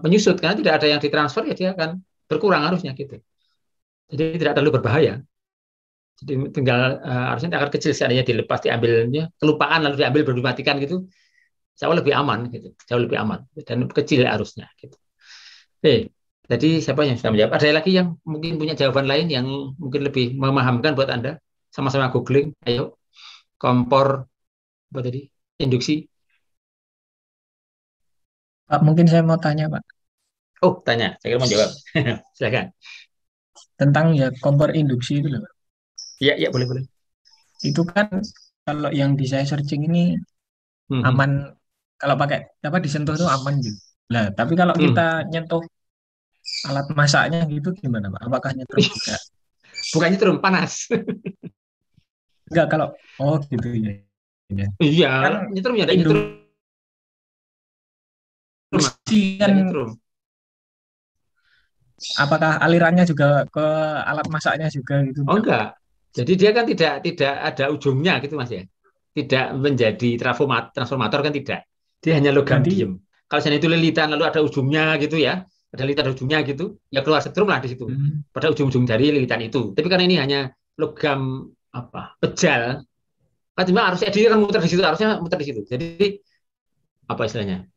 menyusut, karena tidak ada yang ditransfer, ya dia akan berkurang harusnya gitu. Jadi tidak terlalu berbahaya. Jadi tinggal harusnya akan kecil, seandainya dilepas, diambilnya kelupaan lalu diambil baru dimatikan gitu, jauh lebih aman gitu, jauh lebih aman dan kecil arusnya gitu. Jadi siapa yang sudah menjawab? Ada lagi yang mungkin punya jawaban lain yang mungkin lebih memahamkan buat Anda? Sama-sama googling, ayo. Kompor apa tadi? Induksi. Pak, mungkin saya mau tanya, Pak. Oh, tanya. Saya kira mau jawab. Silakan. Tentang ya kompor induksi itu loh. Iya, boleh. Itu kan kalau yang di saya searching ini aman, kalau pakai disentuh itu aman gitu. Nah, tapi kalau kita nyentuh alat masaknya gitu gimana, Pak? Apakah nyetrum juga? Bukan nyetrum, panas. Enggak, kalau gitu ya. Iya, Kan nyetrum ya, ada nyetrum. Kan apakah alirannya juga ke alat masaknya juga gitu? Oh enggak. Jadi dia kan tidak ada ujungnya gitu Mas ya. Tidak menjadi transformator kan tidak. Dia hanya logam diem. Kalau misalnya itu lilitan lalu ada ujungnya gitu ya, ada lilitan ujungnya gitu, ya keluar setrum lah di situ. Pada ujung-ujung dari lilitan itu. Tapi karena ini hanya logam pejal, kan cuma harusnya dia kan muter di situ, harusnya muter di situ. Jadi apa istilahnya?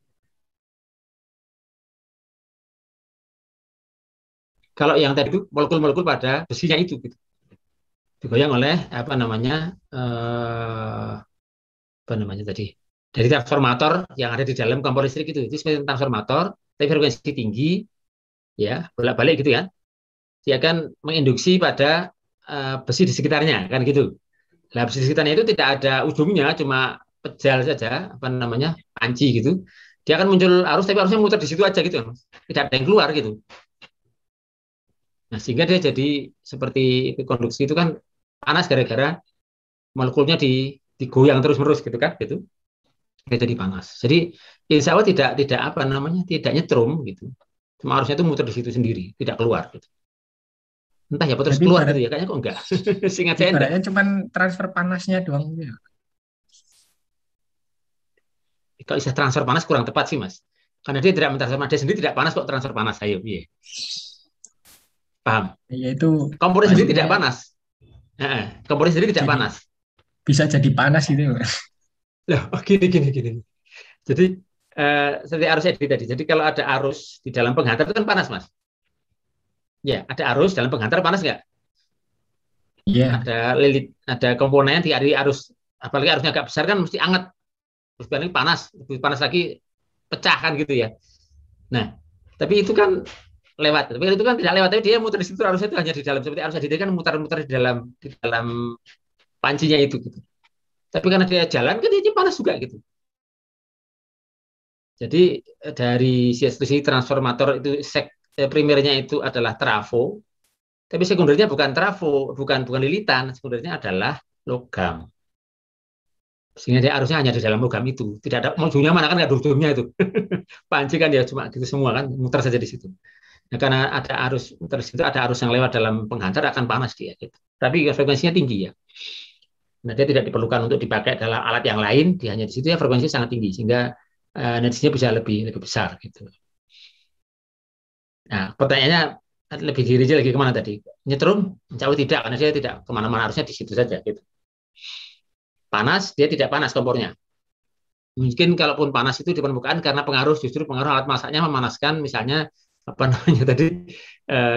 Kalau yang tadi itu molekul-molekul pada besinya itu gitu, digoyang oleh tadi dari transformator yang ada di dalam kompor listrik itu seperti transformator tapi frekuensi tinggi ya, bolak-balik gitu ya, dia akan menginduksi pada besi di sekitarnya kan gitu. Nah, besi di sekitarnya itu tidak ada ujungnya, cuma pejal saja panci gitu, dia akan muncul arus tapi arusnya muter di situ aja gitu, tidak ada yang keluar gitu. Nah, sehingga dia jadi seperti konduksi itu kan panas gara-gara molekulnya digoyang terus-menerus gitu kan gitu. Dia jadi panas. Jadi insya Allah tidak tidak nyetrum gitu. Cuma arusnya itu muter di situ sendiri, tidak keluar gitu. Entah ya terus keluar gitu ya, kayaknya kok enggak. Seingat saya enggak. Ibaratnya cuma transfer panasnya doang gitu. Kalau istilah transfer panas kurang tepat sih, Mas. Karena dia tidak mentransfer panas, dia sendiri tidak panas kok transfer panas. Ayo, iya. Paham? Yaitu kompornya sendiri tidak panas. Kompornya sendiri tidak panas. Bisa jadi panas gitu. Loh, gini. Jadi seperti arus tadi. Jadi kalau ada arus di dalam penghantar itu kan panas, Mas. Ya, ada arus dalam penghantar panas nggak? Iya. ada komponen di arus, apalagi arusnya agak besar kan mesti anget, terus paling panas, lebih panas lagi pecah kan gitu ya. Nah, tapi itu kan lewat, tapi itu kan tidak lewat, tapi dia muter di situ, arusnya itu hanya di dalam, seperti arus tadi kan muter-muter di dalam pancinya itu gitu. Tapi karena dia jalan kan dia panas juga gitu. Jadi dari sisi transformator itu primernya itu adalah trafo, tapi sekundernya bukan trafo, bukan lilitan, sekundernya adalah logam. Sehingga dia arusnya hanya di dalam logam itu, tidak ada ujungnya mana kan nggak ada ujungnya itu. Panci kan ya cuma gitu semua kan, muter saja di situ. Nah, karena ada arus muter di situ, ada arus yang lewat dalam penghantar akan panas dia. Gitu. Tapi frekuensinya tinggi ya. Nah, dia tidak diperlukan untuk dipakai dalam alat yang lain, dia hanya di situ ya frekuensinya sangat tinggi sehingga energinya bisa lebih besar gitu. Nah, pertanyaannya lebih diri lagi kemana tadi? Nyetrum? Jauh tidak, karena dia tidak kemana-mana, harusnya di situ saja gitu. Panas, dia tidak panas kompornya. Mungkin kalaupun panas itu di permukaan karena justru pengaruh alat masaknya memanaskan misalnya apa namanya tadi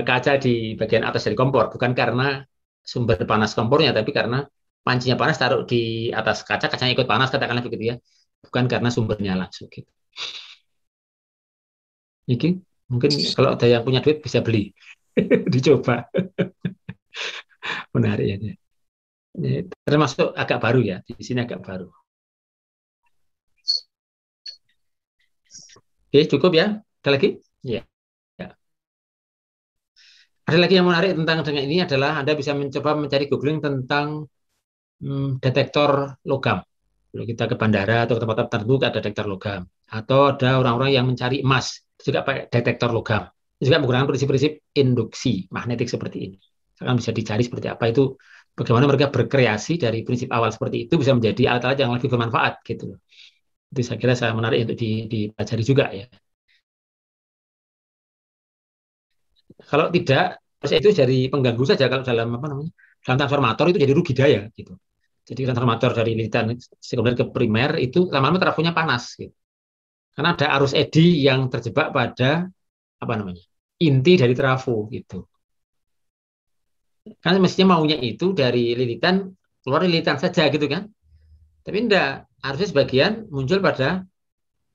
kaca di bagian atas dari kompor, bukan karena sumber panas kompornya, tapi karena pancinya panas taruh di atas kaca, kacanya ikut panas katakanlah begitu ya, bukan karena sumbernya langsung gitu. Ini mungkin kalau ada yang punya duit bisa beli, dicoba. Menarik ya. Ini termasuk agak baru ya, di sini agak baru. Oke, cukup ya. Ada lagi? Ya. Ada lagi yang menarik tentang dengan ini adalah Anda bisa mencoba mencari googling tentang detektor logam. Kalau kita ke bandara atau ke tempat tertentu ada detektor logam. Atau ada orang-orang yang mencari emas, juga pakai detektor logam. Juga menggunakan prinsip-prinsip induksi magnetik seperti ini. Akan bisa dicari seperti apa itu, bagaimana mereka berkreasi dari prinsip awal seperti itu bisa menjadi alat-alat yang lebih bermanfaat gitu. Itu saya kira saya menarik untuk dipelajari juga ya. Kalau tidak, itu dari pengganggu saja. Kalau dalam apa namanya, dalam transformator itu jadi rugi daya gitu. Jadi transformator dari lilitan sekunder ke primer itu lama-lama trafonya panas gitu. Karena ada arus eddy yang terjebak pada apa namanya, inti dari trafo gitu. Kan mestinya maunya itu dari lilitan keluar lilitan saja gitu kan. Tapi enggak, harusnya sebagian muncul pada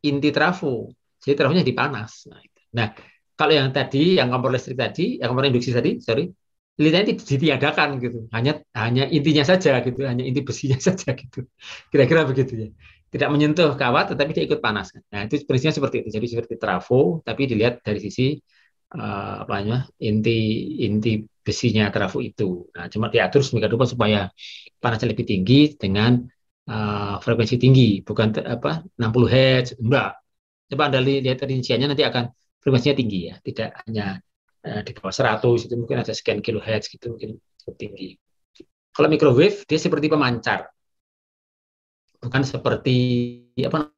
inti trafo. Jadi trafonya jadi panas. Nah, kalau yang tadi, yang kompor listrik tadi, yang kompor induksi tadi, lilitannya ditiadakan gitu. Hanya intinya saja gitu, hanya inti besinya saja gitu. Kira-kira begitu ya. Tidak menyentuh kawat, tetapi dia ikut panas. Nah, itu prinsipnya seperti itu. Jadi seperti trafo, tapi dilihat dari sisi apa namanya, inti besinya trafo itu. Nah, cuma diatur sedemikian rupa supaya panasnya lebih tinggi dengan frekuensi tinggi, bukan 60 Hz, enggak. Coba Anda lihat rinciannya nanti akan frekuensinya tinggi ya, tidak hanya di bawah 100, itu mungkin ada sekian kilohertz gitu, mungkin cukup tinggi. Kalau microwave dia seperti pemancar, bukan seperti apa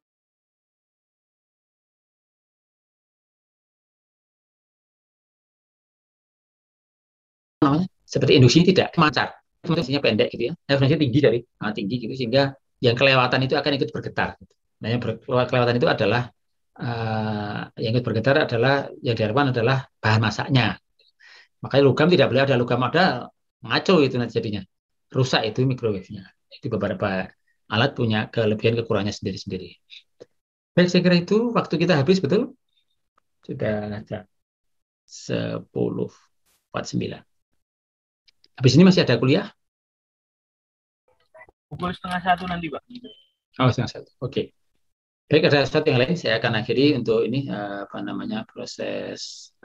namanya, seperti induksi tidak, pemancar, frekuensinya pendek gitu ya, frekuensinya tinggi tinggi gitu sehingga yang kelewatan itu akan ikut bergetar. Nah, yang kelewatan itu adalah yang ikut bergetar adalah yang diharapkan adalah bahan masaknya. Makanya logam tidak boleh ada logam, ada ngaco itu nanti jadinya. Rusak itu microwave-nya. Itu beberapa alat punya kelebihan kekurangannya sendiri-sendiri. Baik, saya kira itu waktu kita habis, betul? Sudah jam 10.49. Habis ini masih ada kuliah? Pukul 12:30 nanti, Pak. Oh, 12:30. Oke. Baik, ada sesuatu yang lain saya akan akhiri untuk ini apa namanya, proses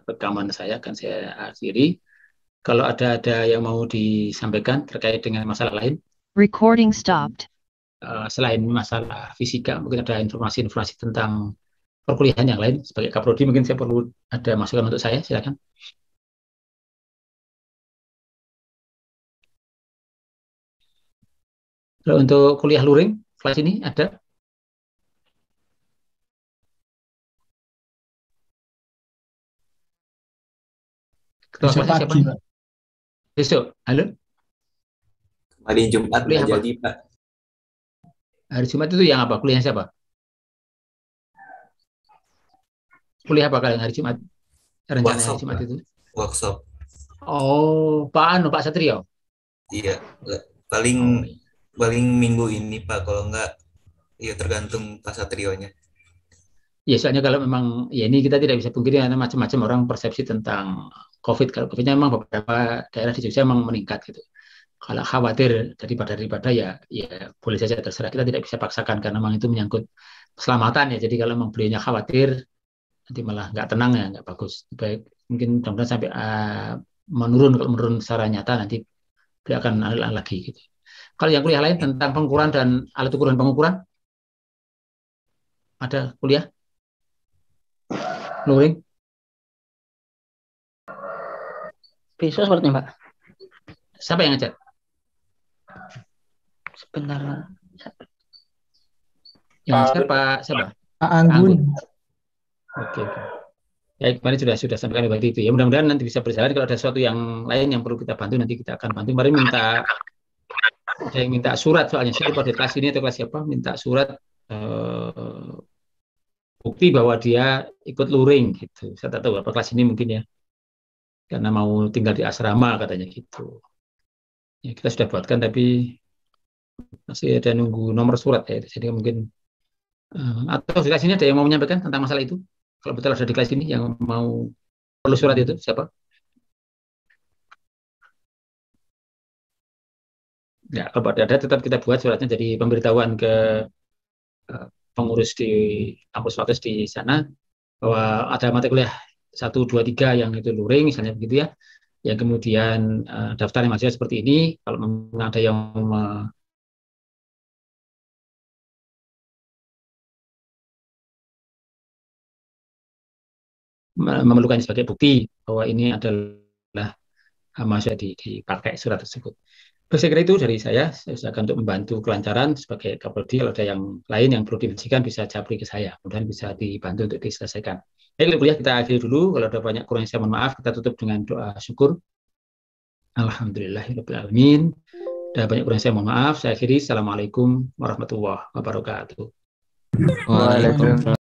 rekaman saya akan saya akhiri. Kalau ada yang mau disampaikan terkait dengan masalah lain. Recording stopped. Selain masalah fisika, mungkin ada informasi-informasi tentang perkuliahan yang lain. Sebagai Kaprodi mungkin saya perlu ada masukan untuk saya, silakan. Kalau untuk kuliah luring, kelas ini ada? Besok pagi, Pak. Besok, halo? Hari Jumat nggak jadi, Pak. Hari Jumat itu yang apa? Kuliah siapa? Kuliah apa kalian hari Jumat? Rencana hari Jumat itu? Workshop. Oh, Pak Satrio. Iya, paling Oh, iya. paling minggu ini Pak, kalau enggak ya tergantung Pak Satrionya. Ya, soalnya kalau memang ya ini kita tidak bisa pungkiri karena macam-macam orang persepsi tentang COVID. Kalau COVID-nya memang beberapa daerah di Jogja memang meningkat gitu. Kalau khawatir daripada ya boleh saja terserah, kita tidak bisa paksakan karena memang itu menyangkut keselamatan ya. Jadi kalau memang beliaunya khawatir nanti malah nggak tenang ya nggak bagus. Baik mungkin mudah-mudahan sampai menurun, kalau menurun secara nyata nanti beliau akan alih lagi gitu. Kalau yang kuliah lain tentang pengukuran dan alat ukur dan pengukuran ada kuliah luring Besok sepertinya, Pak. siapa yang ngajar? Sebentar. Yang ngajar Pak siapa? Pak Anggun. Oke. Ya, kemarin sudah sampaikan seperti itu. Ya, mudah-mudahan nanti bisa berjalan. Kalau ada sesuatu yang lain yang perlu kita bantu, nanti kita akan bantu. Kemarin ada yang minta surat, soalnya saya lupa di kelas ini atau kelas siapa, minta surat bukti bahwa dia ikut luring gitu. Saya tak tahu apa kelas ini mungkin ya, karena mau tinggal di asrama katanya gitu. Ya, kita sudah buatkan, tapi masih ada nunggu nomor surat ya. Jadi mungkin atau di kelas ini ada yang mau menyampaikan tentang masalah itu. Kalau betul ada di kelas ini yang mau perlu surat itu, siapa? Ya, kalau ada tetap kita buat suratnya jadi pemberitahuan ke pengurus di kampus fakultas di sana bahwa ada mata kuliah 1, 2, 3 yang itu luring misalnya begitu ya. Yang kemudian daftarnya mahasiswa seperti ini. Kalau memang ada yang memerlukan sebagai bukti bahwa ini adalah mahasiswa dipakai surat tersebut. Saya kira itu dari saya usahakan untuk membantu kelancaran sebagai Kapoldi. Kalau ada yang lain yang perlu dibersihkan bisa japri ke saya, kemudian bisa dibantu untuk diselesaikan. Baik, kuliah kita akhiri dulu. Kalau ada banyak kurang saya mohon maaf. Kita tutup dengan doa syukur. Alhamdulillahirabbil alamin. Ada banyak kurang saya mohon maaf. Saya akhiri. Assalamualaikum warahmatullahi wabarakatuh. Waalaikumsalam.